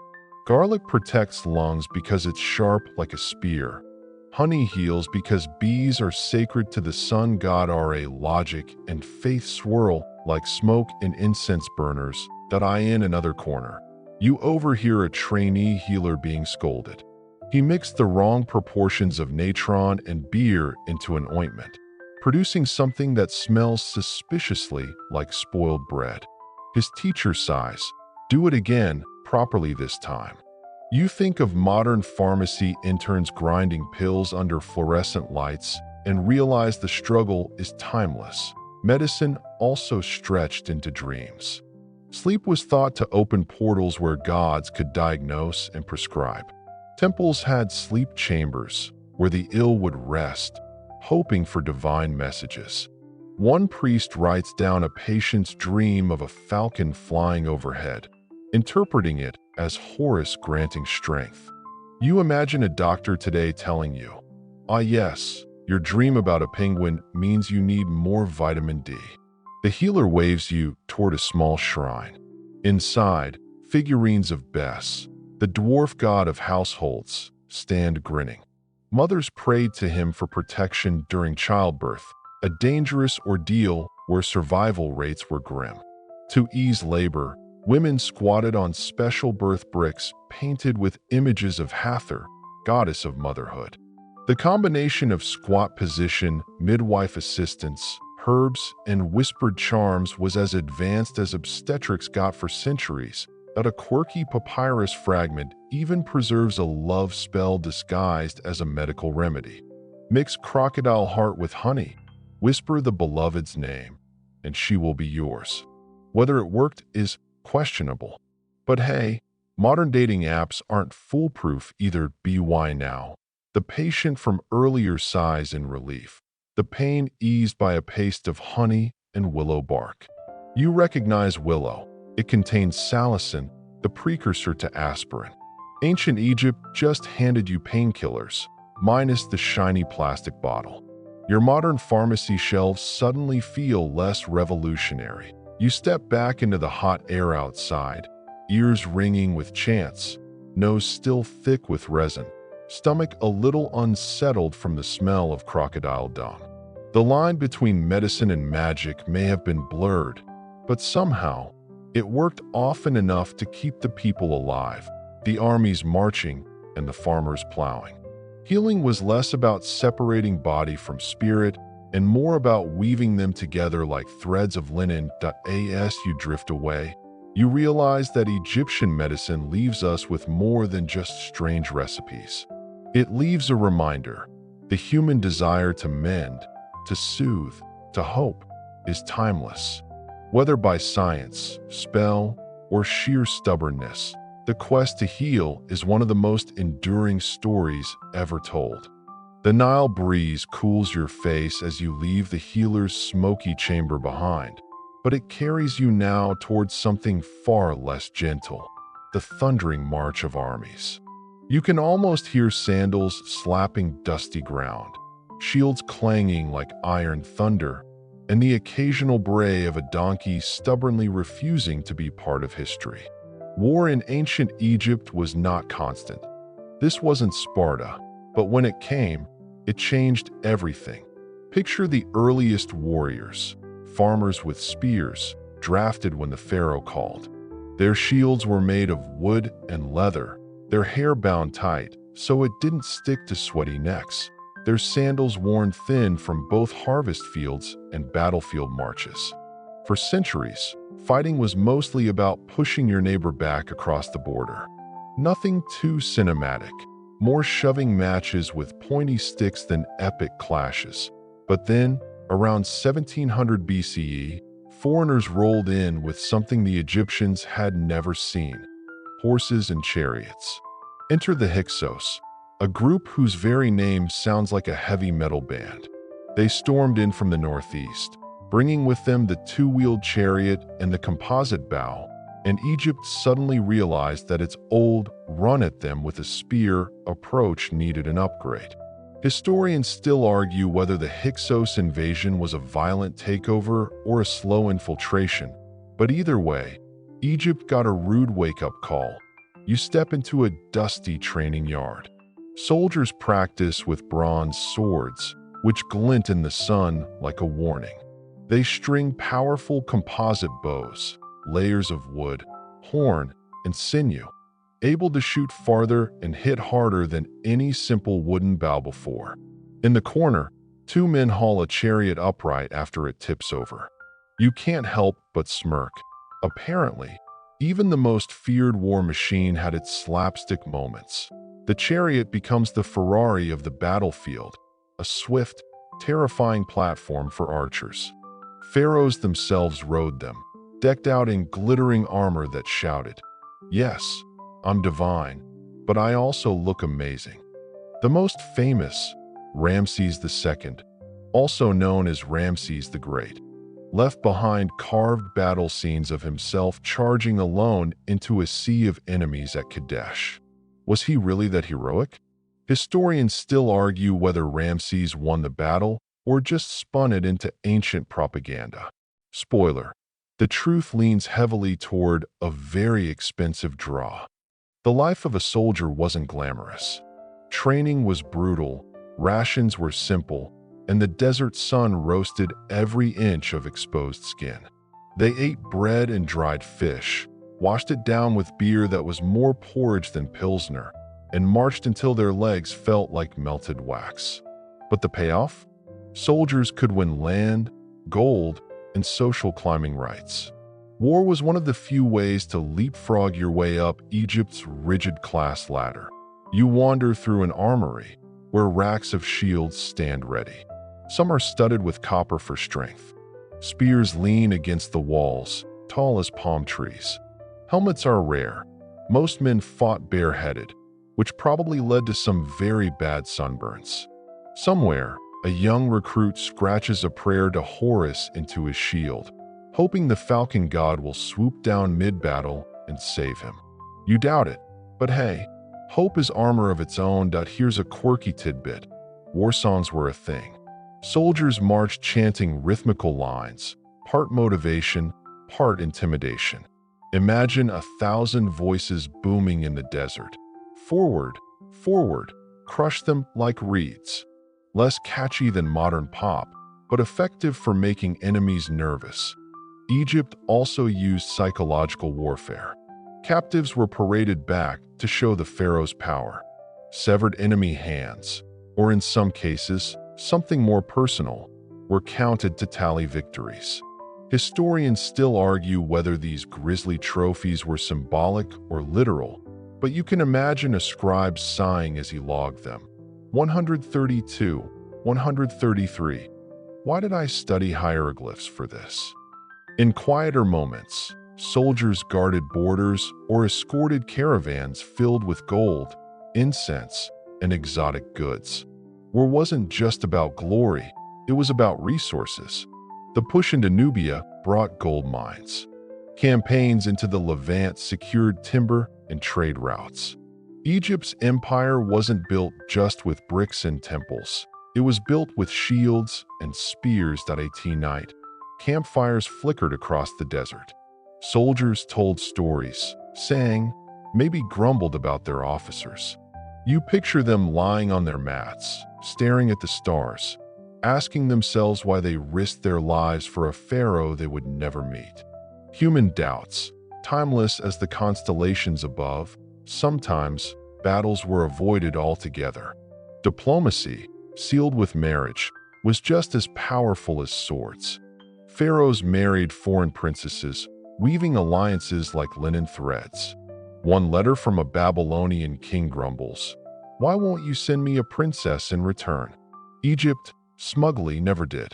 S1: Garlic protects lungs because it's sharp like a spear. Honey heals because bees are sacred to the sun god. Ra logic and faith swirl like smoke and incense burners that eye in another corner. You overhear a trainee healer being scolded. He mixed the wrong proportions of natron and beer into an ointment, producing something that smells suspiciously like spoiled bread. His teacher sighs, "Do it again, properly this time." You think of modern pharmacy interns grinding pills under fluorescent lights and realize the struggle is timeless. Medicine also stretched into dreams. Sleep was thought to open portals where gods could diagnose and prescribe. Temples had sleep chambers where the ill would rest, hoping for divine messages. One priest writes down a patient's dream of a falcon flying overhead, interpreting it as Horus granting strength. You imagine a doctor today telling you, "Ah yes, your dream about a penguin means you need more vitamin D." The healer waves you toward a small shrine. Inside, figurines of Bes, the dwarf god of households, stand grinning. Mothers prayed to him for protection during childbirth, a dangerous ordeal where survival rates were grim. To ease labor, women squatted on special birth bricks painted with images of Hathor, goddess of motherhood. The combination of squat position, midwife assistance, herbs, and whispered charms was as advanced as obstetrics got for centuries, but a quirky papyrus fragment even preserves a love spell disguised as a medical remedy. Mix crocodile heart with honey, whisper the beloved's name, and she will be yours. Whether it worked is questionable. But hey, modern dating apps aren't foolproof either. By now. The patient from earlier sighs in relief, the pain eased by a paste of honey and willow bark. You recognize willow. It contains salicin, the precursor to aspirin. Ancient Egypt just handed you painkillers, minus the shiny plastic bottle. Your modern pharmacy shelves suddenly feel less revolutionary. You step back into the hot air outside, ears ringing with chants, nose still thick with resin, stomach a little unsettled from the smell of crocodile dung. The line between medicine and magic may have been blurred, but somehow, it worked often enough to keep the people alive, the armies marching and the farmers plowing. Healing was less about separating body from spirit and more about weaving them together like threads of linen. As you drift away, you realize that Egyptian medicine leaves us with more than just strange recipes. It leaves a reminder: the human desire to mend, to soothe, to hope is timeless. Whether by science, spell, or sheer stubbornness, the quest to heal is one of the most enduring stories ever told. The Nile breeze cools your face as you leave the healer's smoky chamber behind, but it carries you now towards something far less gentle: the thundering march of armies. You can almost hear sandals slapping dusty ground, shields clanging like iron thunder, and the occasional bray of a donkey stubbornly refusing to be part of history. War in ancient Egypt was not constant. This wasn't Sparta, but when it came, it changed everything. Picture the earliest warriors, farmers with spears, drafted when the pharaoh called. Their shields were made of wood and leather, their hair bound tight so it didn't stick to sweaty necks, their sandals worn thin from both harvest fields and battlefield marches. For centuries, fighting was mostly about pushing your neighbor back across the border. Nothing too cinematic, more shoving matches with pointy sticks than epic clashes. But then, around 1700 BCE, foreigners rolled in with something the Egyptians had never seen: horses and chariots. Enter the Hyksos, a group whose very name sounds like a heavy metal band. They stormed in from the northeast, bringing with them the two-wheeled chariot and the composite bow, and Egypt suddenly realized that its old, run-at-them-with-a-spear approach needed an upgrade. Historians still argue whether the Hyksos invasion was a violent takeover or a slow infiltration, but either way, Egypt got a rude wake-up call. You step into a dusty training yard. Soldiers practice with bronze swords, which glint in the sun like a warning. They string powerful composite bows, layers of wood, horn, and sinew. able to shoot farther and hit harder than any simple wooden bow before. In the corner, two men haul a chariot upright after it tips over. You can't help but smirk. Apparently, even the most feared war machine had its slapstick moments. The chariot becomes the Ferrari of the battlefield, a swift, terrifying platform for archers. Pharaohs themselves rode them, decked out in glittering armor that shouted, "Yes, I'm divine, but I also look amazing." The most famous, Ramses II, also known as Ramses the Great, left behind carved battle scenes of himself charging alone into a sea of enemies at Kadesh. Was he really that heroic? Historians still argue whether Ramses won the battle or just spun it into ancient propaganda. Spoiler: the truth leans heavily toward a very expensive draw. The life of a soldier wasn't glamorous. Training was brutal, rations were simple, and the desert sun roasted every inch of exposed skin. They ate bread and dried fish, washed it down with beer that was more porridge than Pilsner, and marched until their legs felt like melted wax. But the payoff? Soldiers could win land, gold, and social climbing rights. War was one of the few ways to leapfrog your way up Egypt's rigid class ladder. You wander through an armory, where racks of shields stand ready. Some are studded with copper for strength. Spears lean against the walls, tall as palm trees. Helmets are rare. Most men fought bareheaded, which probably led to some very bad sunburns. Somewhere, a young recruit scratches a prayer to Horus into his shield, hoping the falcon god will swoop down mid-battle and save him. You doubt it, but hey, hope is armor of its own. Here's a quirky tidbit. War songs were a thing. Soldiers marched chanting rhythmical lines, part motivation, part intimidation. Imagine 1,000 voices booming in the desert. Forward, forward, crush them like reeds. Less catchy than modern pop, but effective for making enemies nervous. Egypt also used psychological warfare. Captives were paraded back to show the pharaoh's power. Severed enemy hands, or in some cases, something more personal, were counted to tally victories. Historians still argue whether these grisly trophies were symbolic or literal, but you can imagine a scribe sighing as he logged them. 132, 133. Why did I study hieroglyphs for this? In quieter moments, soldiers guarded borders or escorted caravans filled with gold, incense, and exotic goods. War wasn't just about glory, it was about resources. The push into Nubia brought gold mines. Campaigns into the Levant secured timber and trade routes. Egypt's empire wasn't built just with bricks and temples. It was built with shields and spears. At night, campfires flickered across the desert. Soldiers told stories, sang, maybe grumbled about their officers. You picture them lying on their mats, staring at the stars, asking themselves why they risked their lives for a pharaoh they would never meet. Human doubts, timeless as the constellations above. Sometimes, battles were avoided altogether. Diplomacy, sealed with marriage, was just as powerful as swords. Pharaohs married foreign princesses, weaving alliances like linen threads. One letter from a Babylonian king grumbles, "Why won't you send me a princess in return?" Egypt, smugly, never did.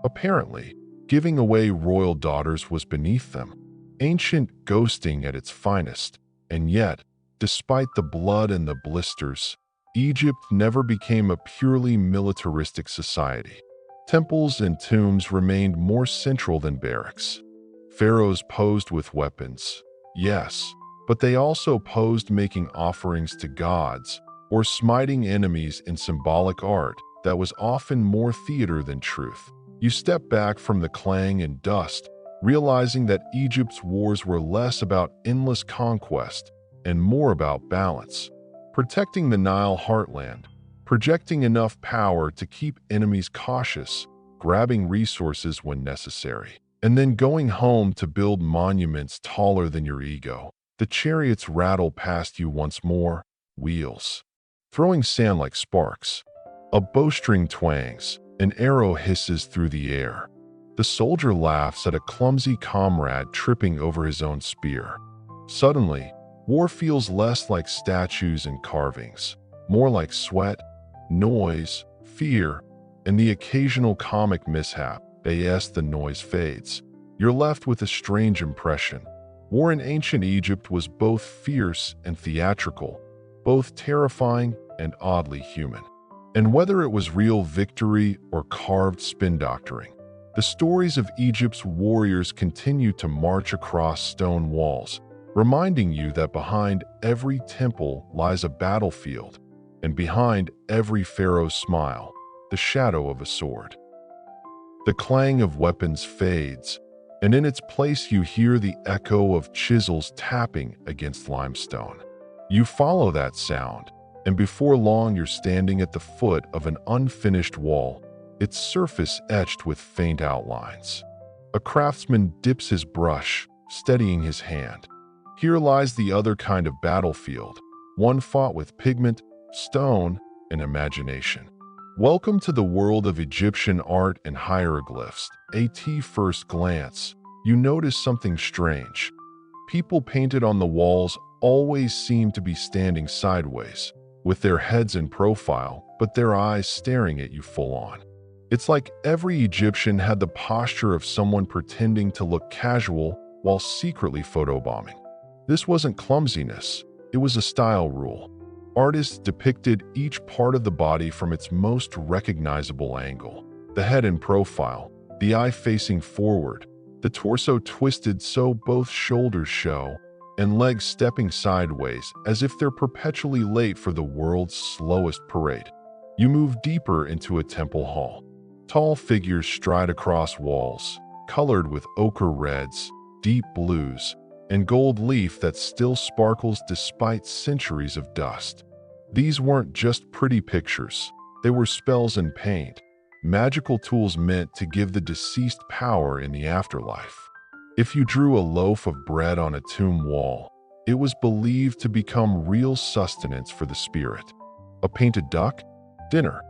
S1: Apparently, giving away royal daughters was beneath them. Ancient ghosting at its finest. And yet, despite the blood and the blisters, Egypt never became a purely militaristic society. Temples and tombs remained more central than barracks. Pharaohs posed with weapons, yes, but they also posed making offerings to gods or smiting enemies in symbolic art that was often more theater than truth. You step back from the clang and dust, realizing that Egypt's wars were less about endless conquest and more about balance, protecting the Nile heartland, projecting enough power to keep enemies cautious, grabbing resources when necessary, and then going home to build monuments taller than your ego. The chariots rattle past you once more, wheels throwing sand like sparks. A bowstring twangs, an arrow hisses through the air. The soldier laughs at a clumsy comrade tripping over his own spear. Suddenly, war feels less like statues and carvings, more like sweat, noise, fear, and the occasional comic mishap. As the noise fades, you're left with a strange impression. War in ancient Egypt was both fierce and theatrical, both terrifying and oddly human. And whether it was real victory or carved spin doctoring, the stories of Egypt's warriors continue to march across stone walls, reminding you that behind every temple lies a battlefield, and behind every pharaoh's smile, the shadow of a sword. The clang of weapons fades, and in its place you hear the echo of chisels tapping against limestone. You follow that sound, and before long you're standing at the foot of an unfinished wall, its surface etched with faint outlines. A craftsman dips his brush, steadying his hand. Here lies the other kind of battlefield, one fought with pigment, stone, and imagination. Welcome to the world of Egyptian art and hieroglyphs. At first glance, you notice something strange. People painted on the walls always seem to be standing sideways, with their heads in profile, but their eyes staring at you full on. It's like every Egyptian had the posture of someone pretending to look casual while secretly photobombing. This wasn't clumsiness, it was a style rule. Artists depicted each part of the body from its most recognizable angle. The head in profile, the eye facing forward, the torso twisted so both shoulders show, and legs stepping sideways as if they're perpetually late for the world's slowest parade. You move deeper into a temple hall. Tall figures stride across walls, colored with ochre reds, deep blues, and gold leaf that still sparkles despite centuries of dust. These weren't just pretty pictures, they were spells and paint, magical tools meant to give the deceased power in the afterlife. If you drew a loaf of bread on a tomb wall, it was believed to become real sustenance for the spirit. A painted duck? Dinner.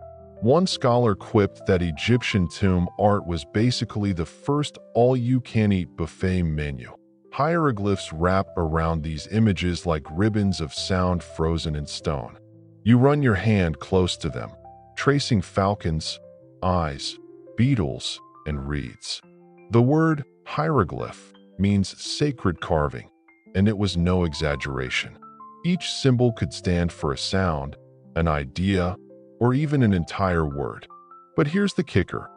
S1: One scholar quipped that Egyptian tomb art was basically the first all-you-can-eat buffet menu. Hieroglyphs wrap around these images like ribbons of sound frozen in stone. You run your hand close to them, tracing falcons, eyes, beetles, and reeds. The word hieroglyph means sacred carving, and it was no exaggeration. Each symbol could stand for a sound, an idea, or even an entire word. But here's the kicker.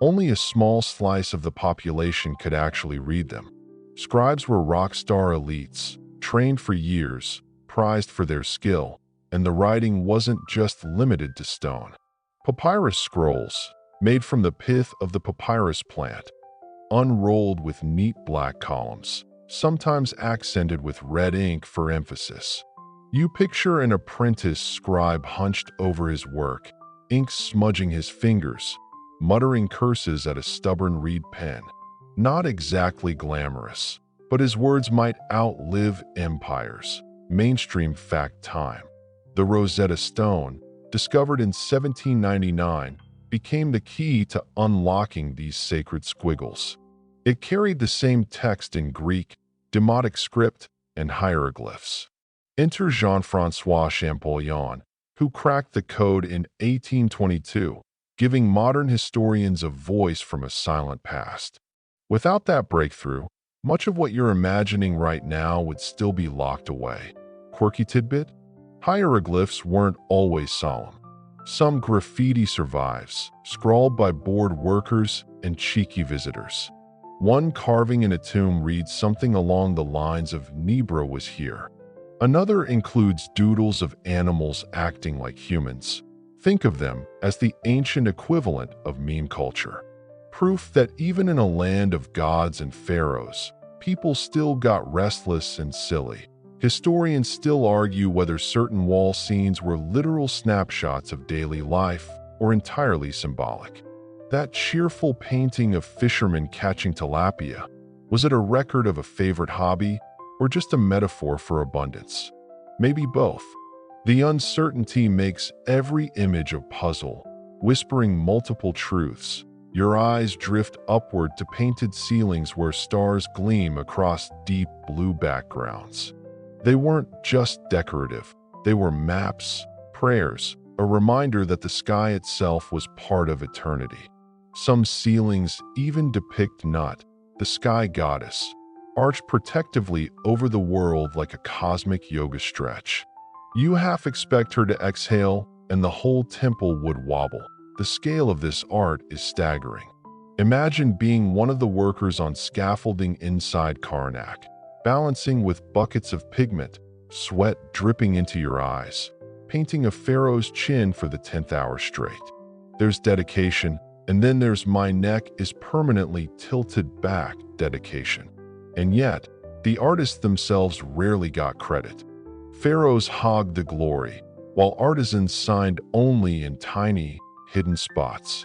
S1: Only a small slice of the population could actually read them. Scribes were rock star elites, trained for years, prized for their skill, and the writing wasn't just limited to stone. Papyrus scrolls, made from the pith of the papyrus plant, unrolled with neat black columns, sometimes accented with red ink for emphasis. You picture an apprentice scribe hunched over his work, ink smudging his fingers, muttering curses at a stubborn reed pen. Not exactly glamorous, but his words might outlive empires. Mainstream fact time. The Rosetta Stone, discovered in 1799, became the key to unlocking these sacred squiggles. It carried the same text in Greek, Demotic script, and hieroglyphs. Enter Jean-François Champollion, who cracked the code in 1822, giving modern historians a voice from a silent past. Without that breakthrough, much of what you're imagining right now would still be locked away. Quirky tidbit? Hieroglyphs weren't always solemn. Some graffiti survives, scrawled by bored workers and cheeky visitors. One carving in a tomb reads something along the lines of "Nebra was here." Another includes doodles of animals acting like humans. Think of them as the ancient equivalent of meme culture. Proof that even in a land of gods and pharaohs, people still got restless and silly. Historians still argue whether certain wall scenes were literal snapshots of daily life or entirely symbolic. That cheerful painting of fishermen catching tilapia, was it a record of a favorite hobby, or just a metaphor for abundance? Maybe both. The uncertainty makes every image a puzzle, whispering multiple truths. Your eyes drift upward to painted ceilings where stars gleam across deep blue backgrounds. They weren't just decorative, they were maps, prayers, a reminder that the sky itself was part of eternity. Some ceilings even depict Nut, the sky goddess, arched protectively over the world like a cosmic yoga stretch. You half expect her to exhale, and the whole temple would wobble. The scale of this art is staggering. Imagine being one of the workers on scaffolding inside Karnak, balancing with buckets of pigment, sweat dripping into your eyes, painting a pharaoh's chin for the 10th hour straight. There's dedication, and then there's my neck is permanently tilted back dedication. And yet, the artists themselves rarely got credit. Pharaohs hogged the glory, while artisans signed only in tiny, hidden spots.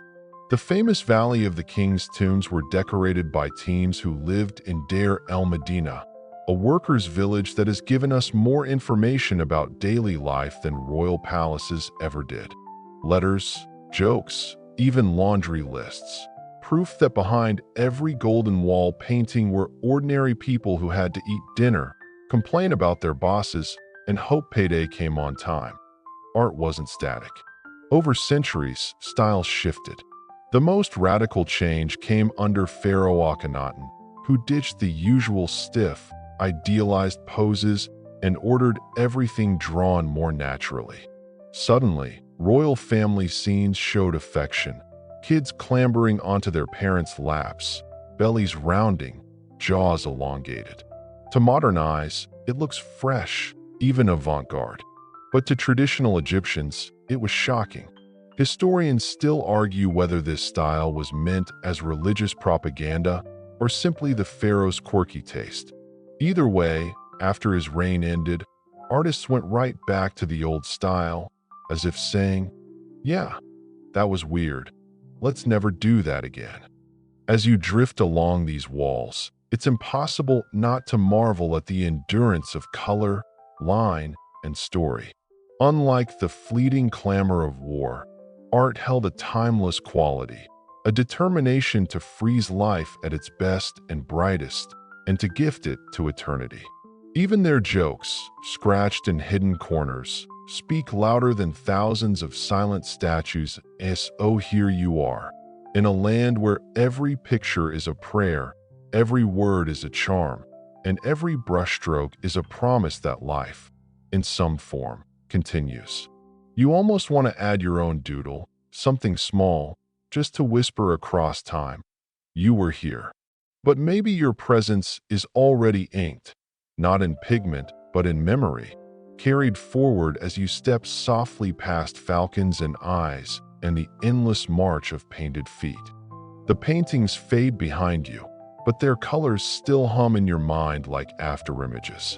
S1: The famous Valley of the King's tombs were decorated by teams who lived in Deir el-Medina, a workers' village that has given us more information about daily life than royal palaces ever did. Letters, jokes, even laundry lists. Proof that behind every golden wall painting were ordinary people who had to eat dinner, complain about their bosses, and hope payday came on time. Art wasn't static. Over centuries, styles shifted. The most radical change came under Pharaoh Akhenaten, who ditched the usual stiff, idealized poses and ordered everything drawn more naturally. Suddenly, royal family scenes showed affection, kids clambering onto their parents' laps, bellies rounding, jaws elongated. To modern eyes, it looks fresh, even avant-garde. But to traditional Egyptians, it was shocking. Historians still argue whether this style was meant as religious propaganda or simply the pharaoh's quirky taste. Either way, after his reign ended, artists went right back to the old style, as if saying, "Yeah, that was weird. Let's never do that again." As you drift along these walls, it's impossible not to marvel at the endurance of color, line, and story. Unlike the fleeting clamor of war, art held a timeless quality, a determination to freeze life at its best and brightest, and to gift it to eternity. Even their jokes, scratched in hidden corners, speak louder than thousands of silent statues as, "Oh, here you are." In a land where every picture is a prayer, every word is a charm, and every brushstroke is a promise that life, in some form, continues. You almost want to add your own doodle, something small, just to whisper across time, "You were here." But maybe your presence is already inked, not in pigment, but in memory, carried forward as you step softly past falcons and eyes and the endless march of painted feet. The paintings fade behind you, but their colors still hum in your mind like afterimages.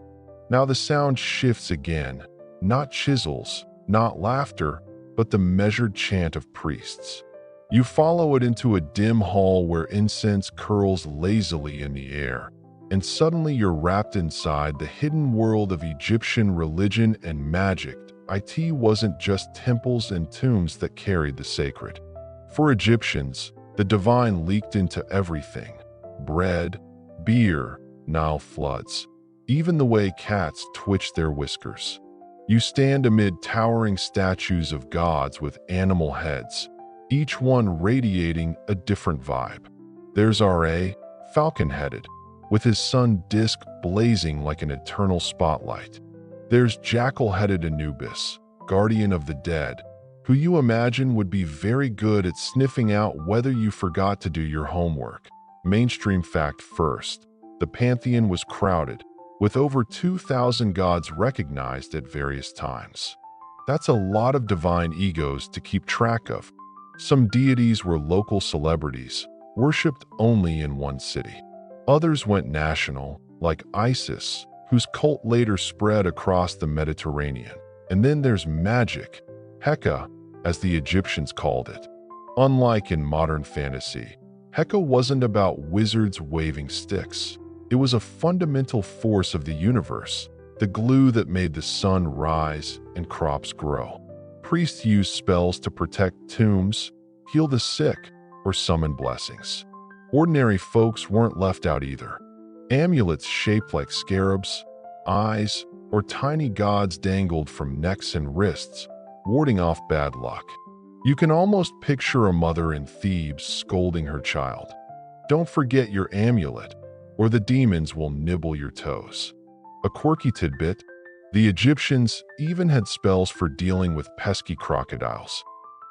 S1: Now the sound shifts again, not chisels, not laughter, but the measured chant of priests. You follow it into a dim hall where incense curls lazily in the air, and suddenly you're wrapped inside the hidden world of Egyptian religion and magic. It wasn't just temples and tombs that carried the sacred. For Egyptians, the divine leaked into everything: bread, beer, Nile floods, even the way cats twitch their whiskers. You stand amid towering statues of gods with animal heads, each one radiating a different vibe. There's Ra, falcon-headed, with his sun disk blazing like an eternal spotlight. There's jackal-headed Anubis, guardian of the dead, who you imagine would be very good at sniffing out whether you forgot to do your homework. Mainstream fact first, the pantheon was crowded, with over 2,000 gods recognized at various times. That's a lot of divine egos to keep track of. Some deities were local celebrities, worshipped only in one city. Others went national, like Isis, whose cult later spread across the Mediterranean. And then there's magic, Heka, as the Egyptians called it. Unlike in modern fantasy, Heka wasn't about wizards waving sticks. It was a fundamental force of the universe, the glue that made the sun rise and crops grow. Priests used spells to protect tombs, heal the sick, or summon blessings. Ordinary folks weren't left out either. Amulets shaped like scarabs, eyes, or tiny gods dangled from necks and wrists, warding off bad luck. You can almost picture a mother in Thebes scolding her child. "Don't forget your amulet, or the demons will nibble your toes." A quirky tidbit: the Egyptians even had spells for dealing with pesky crocodiles.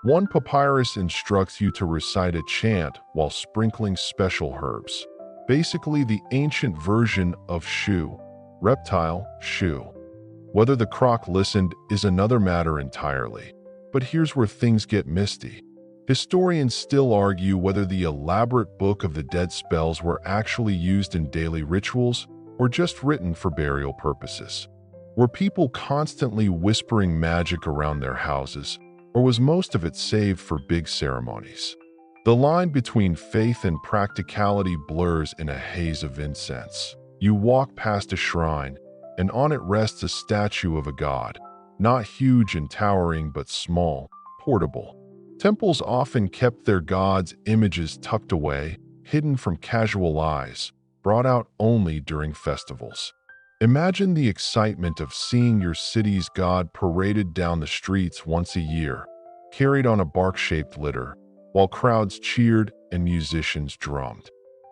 S1: One papyrus instructs you to recite a chant while sprinkling special herbs. Basically the ancient version of Shu, reptile, Shu. Whether the croc listened is another matter entirely. But here's where things get misty. Historians still argue whether the elaborate Book of the Dead spells were actually used in daily rituals or just written for burial purposes. Were people constantly whispering magic around their houses, or was most of it saved for big ceremonies? The line between faith and practicality blurs in a haze of incense. You walk past a shrine, and on it rests a statue of a god, not huge and towering but small, portable. Temples often kept their gods' images tucked away, hidden from casual eyes, brought out only during festivals. Imagine the excitement of seeing your city's god paraded down the streets once a year, carried on a bark-shaped litter, while crowds cheered and musicians drummed.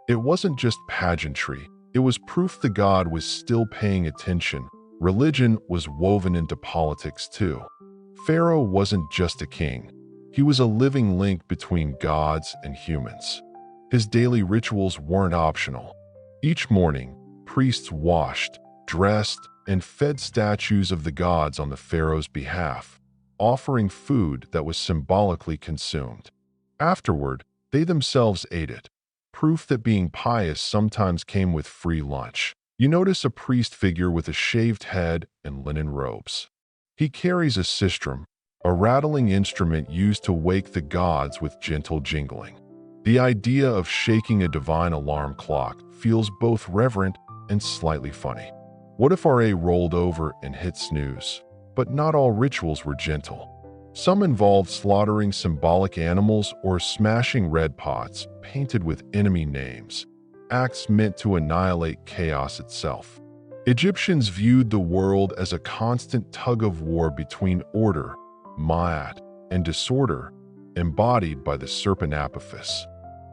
S1: It wasn't just pageantry, it was proof the god was still paying attention. Religion was woven into politics too. Pharaoh wasn't just a king, he was a living link between gods and humans. His daily rituals weren't optional. Each morning, priests washed, dressed, and fed statues of the gods on the pharaoh's behalf, offering food that was symbolically consumed. Afterward, they themselves ate it, proof that being pious sometimes came with free lunch. You notice a priest figure with a shaved head and linen robes. He carries a sistrum, a rattling instrument used to wake the gods with gentle jingling. The idea of shaking a divine alarm clock feels both reverent and slightly funny. What if RA rolled over and hit snooze? But not all rituals were gentle. Some involved slaughtering symbolic animals or smashing red pots painted with enemy names, acts meant to annihilate chaos itself. Egyptians viewed the world as a constant tug-of-war between order, ma'at, and disorder, embodied by the serpent Apophis.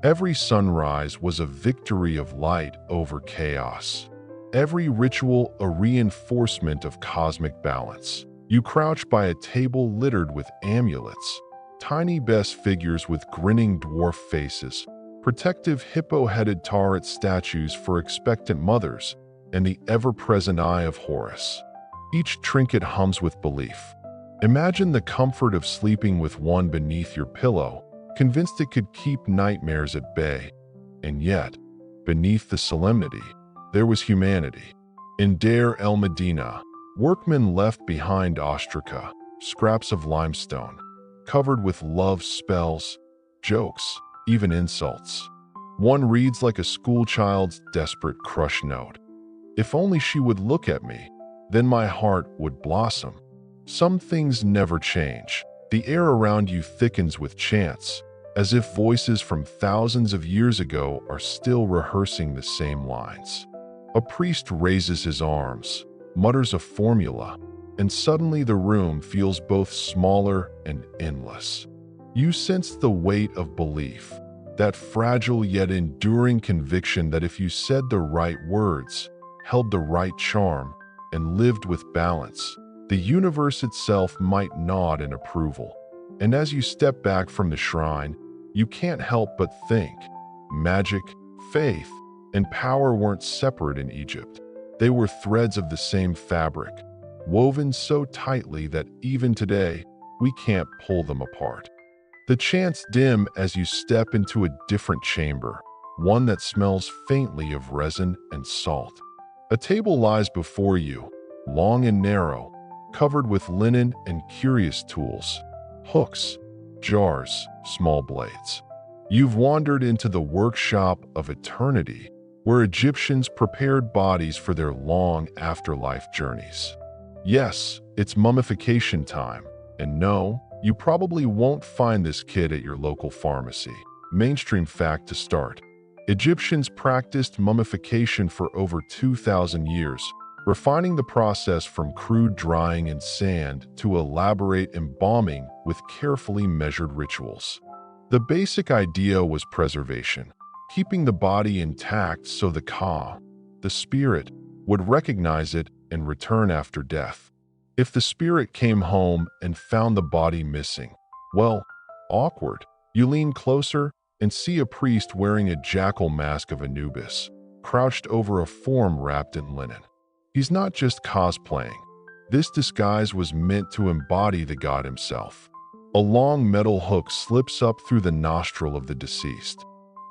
S1: Every sunrise was a victory of light over chaos. Every ritual a reinforcement of cosmic balance. You crouch by a table littered with amulets, tiny best figures with grinning dwarf faces, protective hippo-headed turret statues for expectant mothers, and the ever-present eye of Horus. Each trinket hums with belief. Imagine the comfort of sleeping with one beneath your pillow, convinced it could keep nightmares at bay. And yet, beneath the solemnity, there was humanity. In Deir el-Medina, workmen left behind ostraca, scraps of limestone, covered with love spells, jokes, even insults. One reads like a schoolchild's desperate crush note. If only she would look at me, then my heart would blossom. Some things never change. The air around you thickens with chants, as if voices from thousands of years ago are still rehearsing the same lines. A priest raises his arms, mutters a formula, and suddenly the room feels both smaller and endless. You sense the weight of belief, that fragile yet enduring conviction that if you said the right words, held the right charm, and lived with balance, the universe itself might nod in approval. And as you step back from the shrine, you can't help but think, magic, faith, and power weren't separate in Egypt. They were threads of the same fabric, woven so tightly that even today, we can't pull them apart. The chants dim as you step into a different chamber, one that smells faintly of resin and salt. A table lies before you, long and narrow, covered with linen and curious tools, hooks, jars, small blades. You've wandered into the workshop of eternity, where Egyptians prepared bodies for their long afterlife journeys. Yes, it's mummification time. And no, you probably won't find this kit at your local pharmacy. Mainstream fact to start. Egyptians practiced mummification for over 2,000 years, refining the process from crude drying in sand to elaborate embalming with carefully measured rituals. The basic idea was preservation, keeping the body intact so the spirit, would recognize it and return after death. If the spirit came home and found the body missing, well, awkward. You lean closer and see a priest wearing a jackal mask of Anubis, crouched over a form wrapped in linen. He's not just cosplaying. This disguise was meant to embody the god himself. A long metal hook slips up through the nostril of the deceased.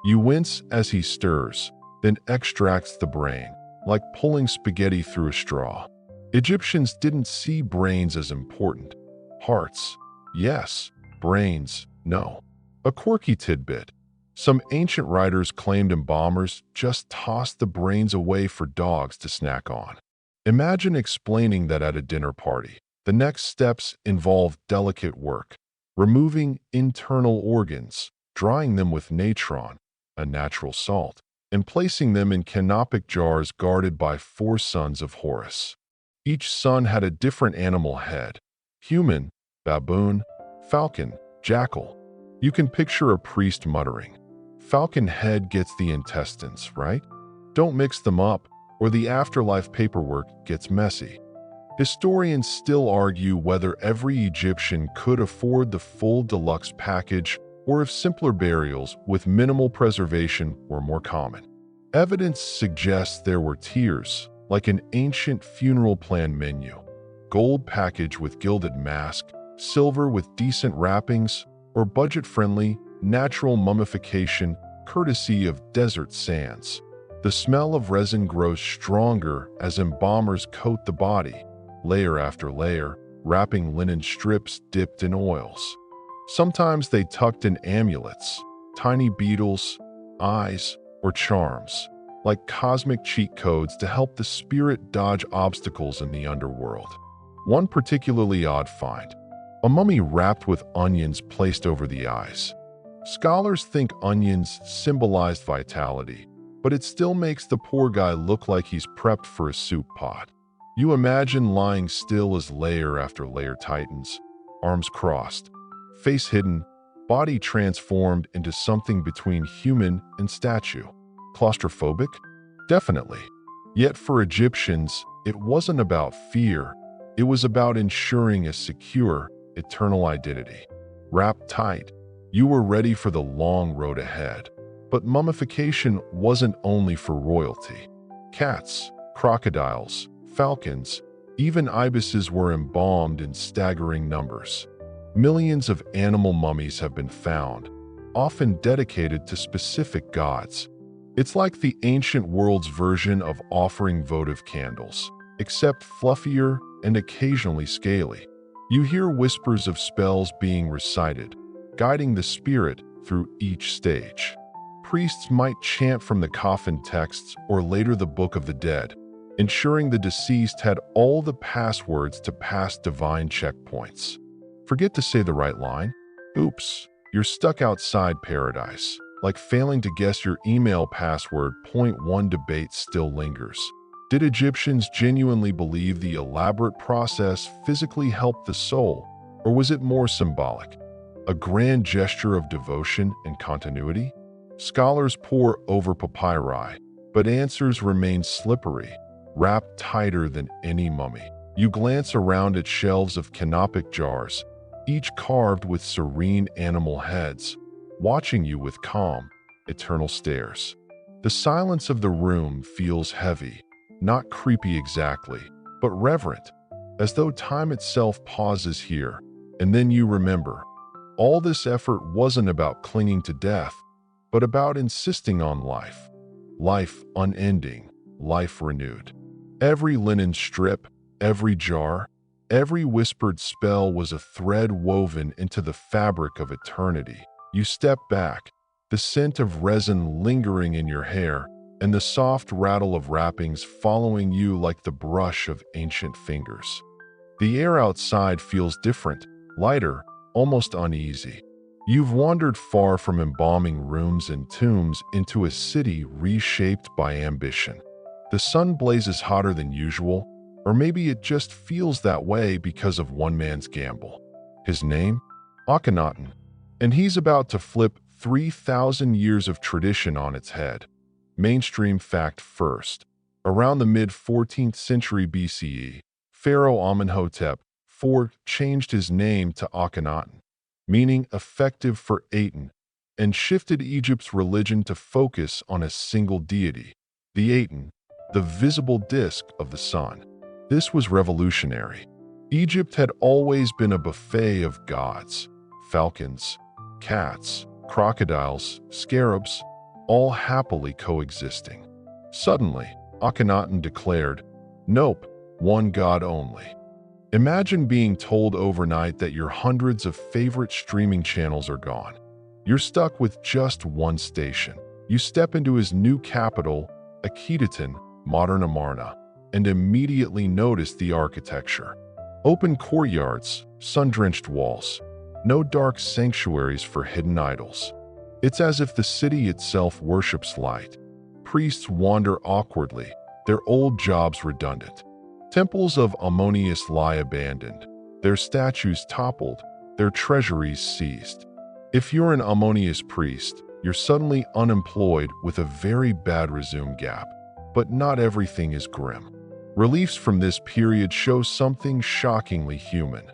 S1: You wince as he stirs, then extracts the brain, like pulling spaghetti through a straw. Egyptians didn't see brains as important. Hearts, yes. Brains, no. A quirky tidbit. Some ancient writers claimed embalmers just tossed the brains away for dogs to snack on. Imagine explaining that at a dinner party. The next steps involve delicate work, removing internal organs, drying them with natron, a natural salt, and placing them in canopic jars guarded by 4 sons of Horus. Each son had a different animal head: human, baboon, falcon, jackal. You can picture a priest muttering, "Falcon head gets the intestines, right? Don't mix them up, or the afterlife paperwork gets messy." Historians still argue whether every Egyptian could afford the full deluxe package or if simpler burials with minimal preservation were more common. Evidence suggests there were tiers, like an ancient funeral plan menu: gold package with gilded mask, silver with decent wrappings, or budget-friendly, natural mummification courtesy of desert sands. The smell of resin grows stronger as embalmers coat the body, layer after layer, wrapping linen strips dipped in oils. Sometimes they tucked in amulets, tiny beetles, eyes, or charms, like cosmic cheat codes to help the spirit dodge obstacles in the underworld. One particularly odd find: a mummy wrapped with onions placed over the eyes. Scholars think onions symbolized vitality, but it still makes the poor guy look like he's prepped for a soup pot. You imagine lying still as layer after layer tightens, arms crossed, face hidden, body transformed into something between human and statue. Claustrophobic? Definitely. Yet for Egyptians, it wasn't about fear. It was about ensuring a secure, eternal identity. Wrapped tight, you were ready for the long road ahead. But mummification wasn't only for royalty. Cats, crocodiles, falcons, even ibises were embalmed in staggering numbers. Millions of animal mummies have been found, often dedicated to specific gods. It's like the ancient world's version of offering votive candles, except fluffier and occasionally scaly. You hear whispers of spells being recited, guiding the spirit through each stage. Priests might chant from the coffin texts or later the Book of the Dead, ensuring the deceased had all the passwords to pass divine checkpoints. Forget to say the right line? Oops, you're stuck outside paradise. Like failing to guess your email password. Point 1: debate still lingers. Did Egyptians genuinely believe the elaborate process physically helped the soul, or was it more symbolic? A grand gesture of devotion and continuity? Scholars pore over papyri, but answers remain slippery, wrapped tighter than any mummy. You glance around at shelves of canopic jars, each carved with serene animal heads, watching you with calm, eternal stares. The silence of the room feels heavy, not creepy exactly, but reverent, as though time itself pauses here, and then you remember. All this effort wasn't about clinging to death, but about insisting on life. Life unending, life renewed. Every linen strip, every jar, every whispered spell was a thread woven into the fabric of eternity. You step back, the scent of resin lingering in your hair, and the soft rattle of wrappings following you like the brush of ancient fingers. The air outside feels different, lighter, almost uneasy. You've wandered far from embalming rooms and tombs into a city reshaped by ambition. The sun blazes hotter than usual, or maybe it just feels that way because of one man's gamble. His name? Akhenaten. And he's about to flip 3,000 years of tradition on its head. Mainstream fact first. Around the mid-14th century BCE, Pharaoh Amenhotep IV changed his name to Akhenaten, meaning effective for Aten, and shifted Egypt's religion to focus on a single deity, the Aten, the visible disk of the sun. This was revolutionary. Egypt had always been a buffet of gods, falcons, cats, crocodiles, scarabs, all happily coexisting. Suddenly, Akhenaten declared, "Nope, one god only." Imagine being told overnight that your hundreds of favorite streaming channels are gone. You're stuck with just one station. You step into his new capital, Akhenaten, modern Amarna, and immediately notice the architecture. Open courtyards, sun-drenched walls, no dark sanctuaries for hidden idols. It's as if the city itself worships light. Priests wander awkwardly, their old jobs redundant. Temples of Ammonius lie abandoned, their statues toppled, their treasuries seized. If you're an Ammonius priest, you're suddenly unemployed with a very bad resume gap. But not everything is grim. Reliefs from this period show something shockingly human.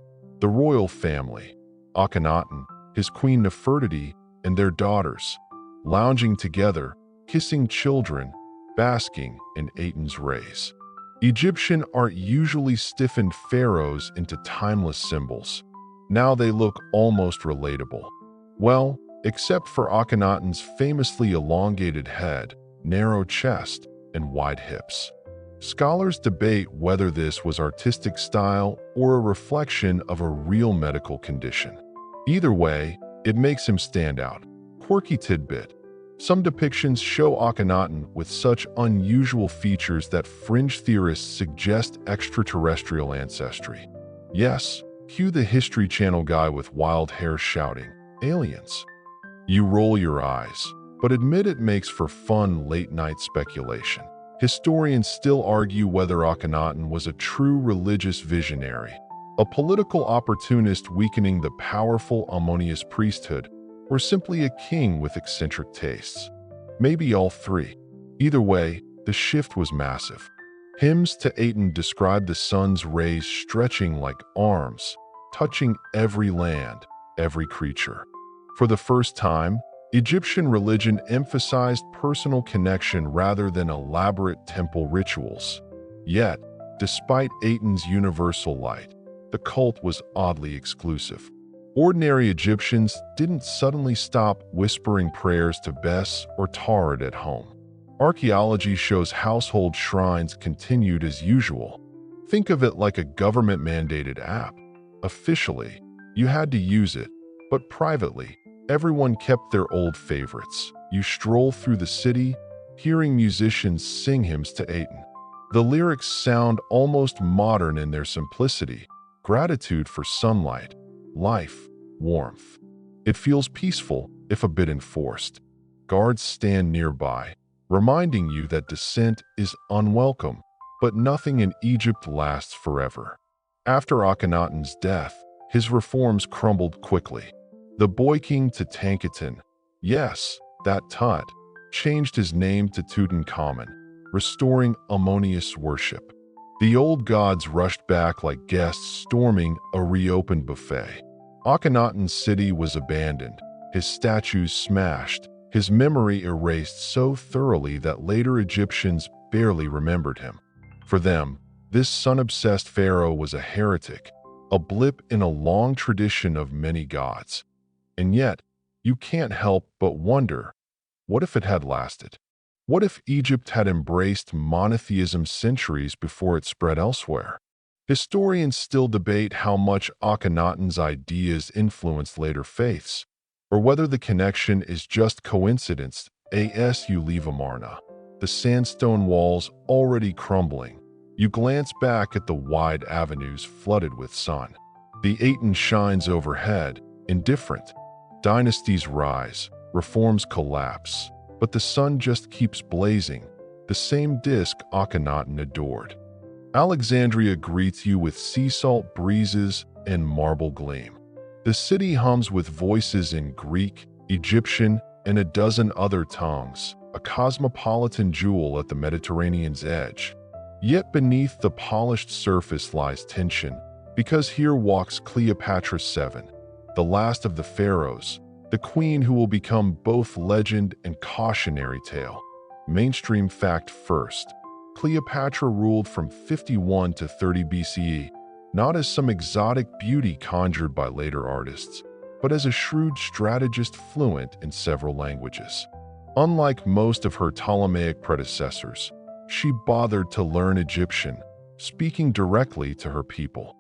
S1: The royal family, Akhenaten, his queen Nefertiti, and their daughters, lounging together, kissing children, basking in Aten's rays. Egyptian art usually stiffened pharaohs into timeless symbols. Now they look almost relatable. Well, except for Akhenaten's famously elongated head, narrow chest, and wide hips. Scholars debate whether this was artistic style or a reflection of a real medical condition. Either way, it makes him stand out. Quirky tidbit. Some depictions show Akhenaten with such unusual features that fringe theorists suggest extraterrestrial ancestry. Yes, cue the History Channel guy with wild hair shouting, "Aliens." You roll your eyes, but admit it makes for fun late-night speculation. Historians still argue whether Akhenaten was a true religious visionary, a political opportunist weakening the powerful Ammonius priesthood, or simply a king with eccentric tastes. Maybe all three. Either way, the shift was massive. Hymns to Aten describe the sun's rays stretching like arms, touching every land, every creature. For the first time, Egyptian religion emphasized personal connection rather than elaborate temple rituals. Yet, despite Aten's universal light, the cult was oddly exclusive. Ordinary Egyptians didn't suddenly stop whispering prayers to Bes or Taret at home. Archaeology shows household shrines continued as usual. Think of it like a government-mandated app. Officially, you had to use it, but privately, everyone kept their old favorites. You stroll through the city, hearing musicians sing hymns to Aten. The lyrics sound almost modern in their simplicity. Gratitude for sunlight, life, warmth. It feels peaceful, if a bit enforced. Guards stand nearby, reminding you that dissent is unwelcome, but nothing in Egypt lasts forever. After Akhenaten's death, his reforms crumbled quickly. The boy king Tutankhaten, yes, that Tut, changed his name to Tutankhamun, restoring Ammonius worship. The old gods rushed back like guests storming a reopened buffet. Akhenaten's city was abandoned, his statues smashed, his memory erased so thoroughly that later Egyptians barely remembered him. For them, this sun-obsessed pharaoh was a heretic, a blip in a long tradition of many gods. And yet, you can't help but wonder, what if it had lasted? What if Egypt had embraced monotheism centuries before it spread elsewhere? Historians still debate how much Akhenaten's ideas influenced later faiths, or whether the connection is just coincidence as you leave Amarna. the sandstone walls already crumbling. You glance back at the wide avenues flooded with sun. The Aten shines overhead, indifferent. Dynasties rise, reforms collapse, but the sun just keeps blazing, the same disk Akhenaten adored. Alexandria greets you with sea salt breezes and marble gleam. The city hums with voices in Greek, Egyptian, and a dozen other tongues, a cosmopolitan jewel at the Mediterranean's edge. Yet beneath the polished surface lies tension, because here walks Cleopatra VII, the last of the pharaohs, the queen who will become both legend and cautionary tale. Mainstream fact first. Cleopatra ruled from 51 to 30 BCE, not as some exotic beauty conjured by later artists, but as a shrewd strategist fluent in several languages. Unlike most of her Ptolemaic predecessors, she bothered to learn Egyptian, speaking directly to her people.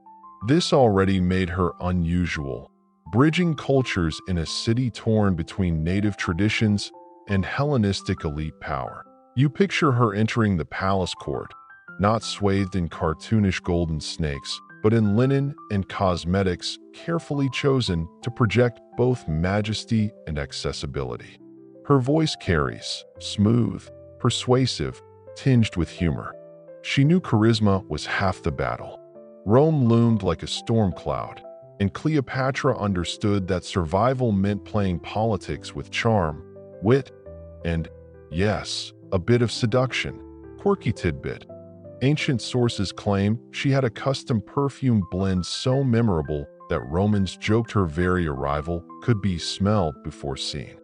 S1: This already made her unusual, bridging cultures in a city torn between native traditions and Hellenistic elite power. You picture her entering the palace court, not swathed in cartoonish golden snakes, but in linen and cosmetics carefully chosen to project both majesty and accessibility. Her voice carries, smooth, persuasive, tinged with humor. She knew charisma was half the battle. Rome loomed like a storm cloud, and Cleopatra understood that survival meant playing politics with charm, wit, and, yes, a bit of seduction. Quirky tidbit. Ancient sources claim she had a custom perfume blend so memorable that Romans joked her very arrival could be smelled before seen.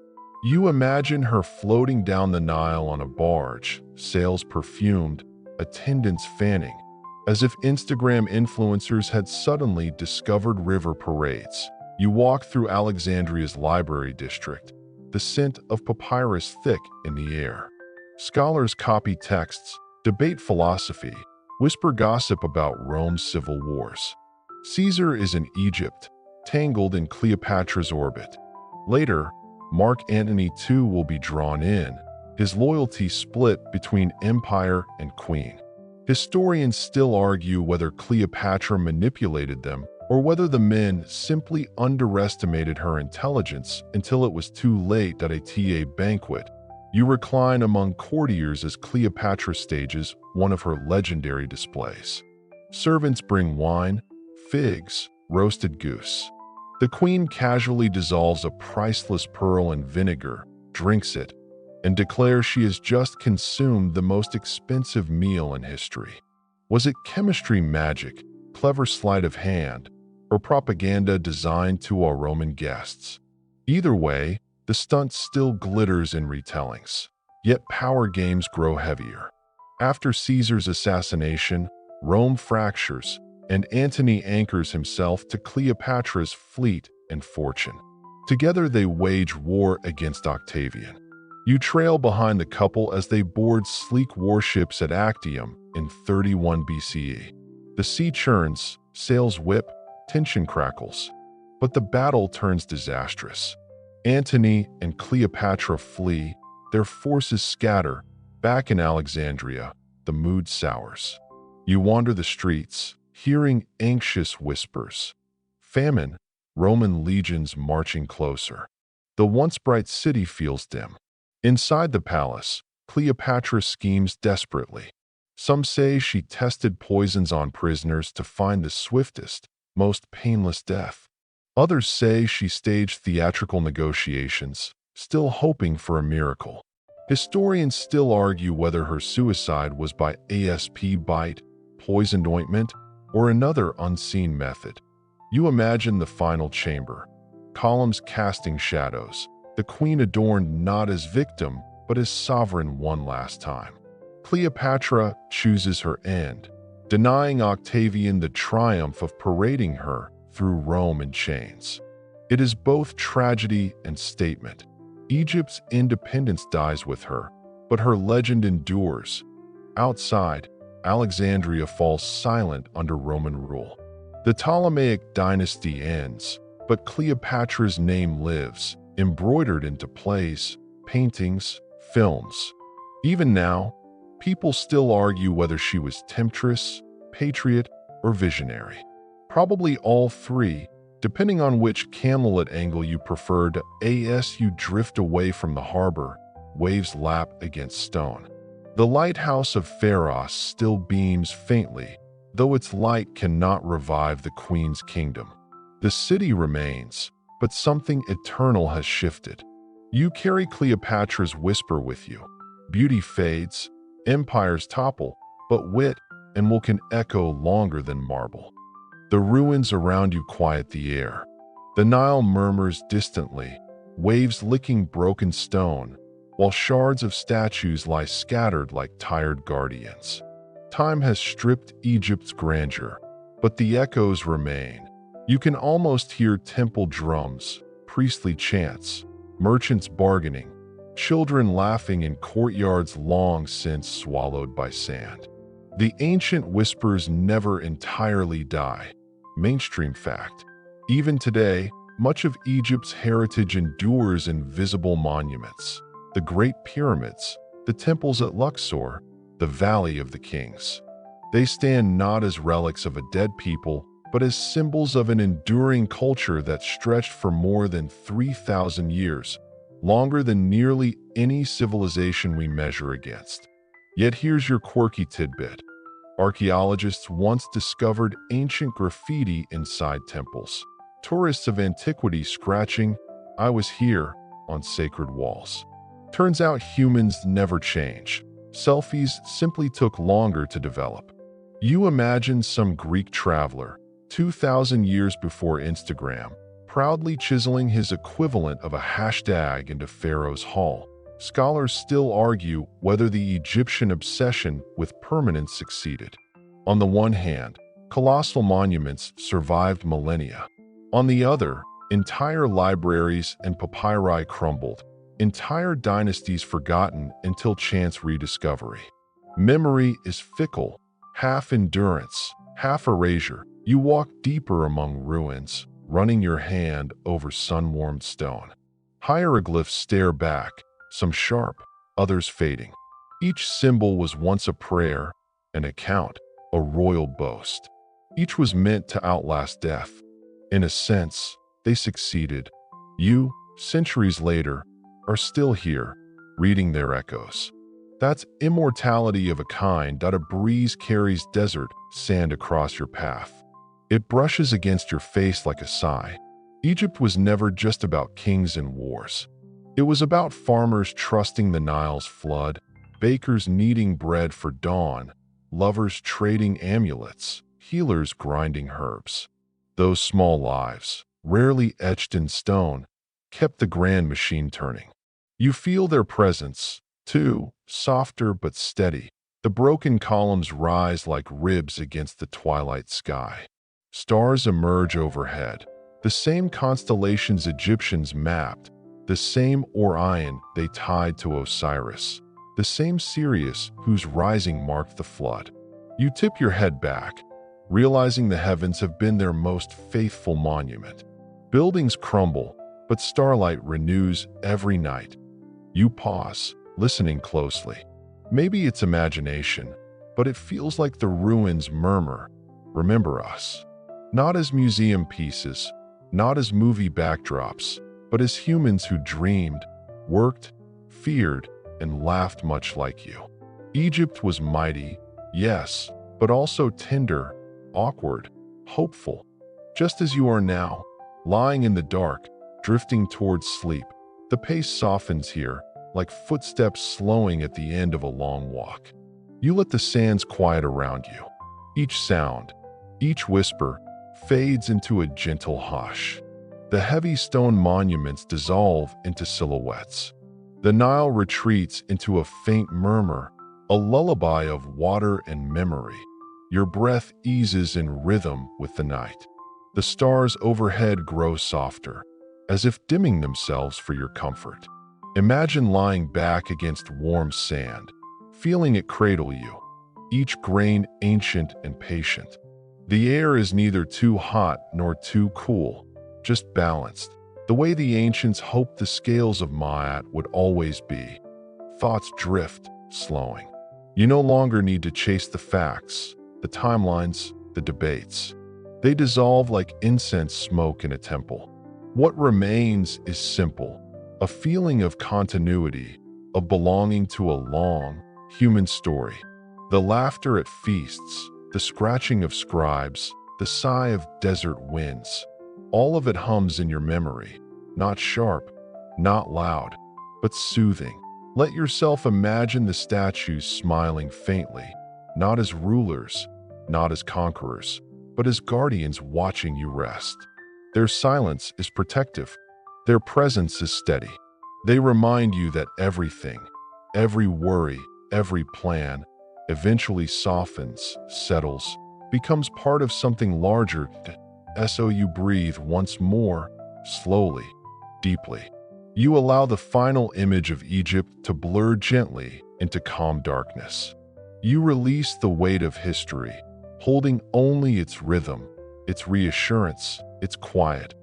S1: You imagine her floating down the Nile on a barge, sails perfumed, attendants fanning, as if Instagram influencers had suddenly discovered river parades. You walk through Alexandria's library district, the scent of papyrus thick in the air. Scholars copy texts, debate philosophy, whisper gossip about Rome's civil wars. Caesar is in Egypt, tangled in Cleopatra's orbit. Later, Mark Antony too will be drawn in, his loyalty split between empire and queen. Historians still argue whether Cleopatra manipulated them or whether the men simply underestimated her intelligence until it was too late at a banquet. You recline among courtiers as Cleopatra stages one of her legendary displays. Servants bring wine, figs, roasted goose. The queen casually dissolves a priceless pearl in vinegar, drinks it, and declares she has just consumed the most expensive meal in history. Was it chemistry magic, clever sleight of hand, or propaganda designed to our Roman guests? Either way, the stunt still glitters in retellings, yet power games grow heavier. After Caesar's assassination, Rome fractures, and Antony anchors himself to Cleopatra's fleet and fortune. Together they wage war against Octavian. You trail behind the couple as they board sleek warships at Actium in 31 BCE. The sea churns, sails whip, tension crackles, but the battle turns disastrous. Antony and Cleopatra flee, their forces scatter. Back in Alexandria, the mood sours. You wander the streets, hearing anxious whispers. Famine, Roman legions marching closer. The once bright city feels dim. Inside the palace, Cleopatra schemes desperately. Some say she tested poisons on prisoners to find the swiftest, most painless death. Others say she staged theatrical negotiations, still hoping for a miracle. Historians still argue whether her suicide was by ASP bite, poisoned ointment, or another unseen method. You imagine the final chamber, columns casting shadows, the queen adorned not as victim, but as sovereign one last time. Cleopatra chooses her end, denying Octavian the triumph of parading her through Rome in chains. It is both tragedy and statement. Egypt's independence dies with her, but her legend endures. Outside, Alexandria falls silent under Roman rule. The Ptolemaic dynasty ends, but Cleopatra's name lives, embroidered into plays, paintings, films. Even now, people still argue whether she was temptress, patriot, or visionary. Probably all three, depending on which camlet angle you preferred. As you drift away from the harbor, waves lap against stone. The lighthouse of Pharos still beams faintly, though its light cannot revive the Queen's kingdom. The city remains, but something eternal has shifted. You carry Cleopatra's whisper with you. Beauty fades, empires topple, but wit and will can echo longer than marble. The ruins around you quiet the air. The Nile murmurs distantly, waves licking broken stone, while shards of statues lie scattered like tired guardians. Time has stripped Egypt's grandeur, but the echoes remain. You can almost hear temple drums, priestly chants, merchants bargaining, children laughing in courtyards long since swallowed by sand. The ancient whispers never entirely die. Mainstream fact. Even today, much of Egypt's heritage endures in visible monuments. The Great Pyramids, the temples at Luxor, the Valley of the Kings. They stand not as relics of a dead people, but as symbols of an enduring culture that stretched for more than 3,000 years, longer than nearly any civilization we measure against. Yet here's your quirky tidbit. Archaeologists once discovered ancient graffiti inside temples. Tourists of antiquity scratching, "I was here," on sacred walls. Turns out humans never change. Selfies simply took longer to develop. You imagine some Greek traveler, 2,000 years before Instagram, proudly chiseling his equivalent of a hashtag into Pharaoh's hall. Scholars still argue whether the Egyptian obsession with permanence succeeded. On the one hand, colossal monuments survived millennia. On the other, entire libraries and papyri crumbled, entire dynasties forgotten until chance rediscovery. Memory is fickle, half endurance, half erasure. You walk deeper among ruins, running your hand over sun-warmed stone. Hieroglyphs stare back, some sharp, others fading. Each symbol was once a prayer, an account, a royal boast. Each was meant to outlast death. In a sense, they succeeded. You, centuries later, are still here, reading their echoes. That's immortality of a kind that a breeze carries desert sand across your path. It brushes against your face like a sigh. Egypt was never just about kings and wars. It was about farmers trusting the Nile's flood, bakers kneading bread for dawn, lovers trading amulets, healers grinding herbs. Those small lives, rarely etched in stone, kept the grand machine turning. You feel their presence, too, softer but steady. The broken columns rise like ribs against the twilight sky. Stars emerge overhead, the same constellations Egyptians mapped, the same Orion they tied to Osiris, the same Sirius whose rising marked the flood. You tip your head back, realizing the heavens have been their most faithful monument. Buildings crumble, but starlight renews every night. You pause, listening closely. Maybe it's imagination, but it feels like the ruins murmur, "Remember us." Not as museum pieces, not as movie backdrops, but as humans who dreamed, worked, feared, and laughed much like you. Egypt was mighty, yes, but also tender, awkward, hopeful. Just as you are now, lying in the dark, drifting towards sleep. The pace softens here, like footsteps slowing at the end of a long walk. You let the sands quiet around you. Each sound, each whisper, fades into a gentle hush. The heavy stone monuments dissolve into silhouettes. The Nile retreats into a faint murmur, a lullaby of water and memory. Your breath eases in rhythm with the night. The stars overhead grow softer, as if dimming themselves for your comfort. Imagine lying back against warm sand, feeling it cradle you, each grain ancient and patient. The air is neither too hot nor too cool, just balanced, the way the ancients hoped the scales of Maat would always be. Thoughts drift, slowing. You no longer need to chase the facts, the timelines, the debates. They dissolve like incense smoke in a temple. What remains is simple, a feeling of continuity, of belonging to a long, human story. The laughter at feasts, the scratching of scribes, the sigh of desert winds, all of it hums in your memory, not sharp, not loud, but soothing. Let yourself imagine the statues smiling faintly, not as rulers, not as conquerors, but as guardians watching you rest. Their silence is protective. Their presence is steady. They remind you that everything, every worry, every plan, eventually softens, settles, becomes part of something larger. So you breathe once more, slowly, deeply. You allow the final image of Egypt to blur gently into calm darkness. You release the weight of history, holding only its rhythm, its reassurance, its quiet.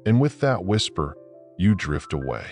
S1: And with that whisper, you drift away.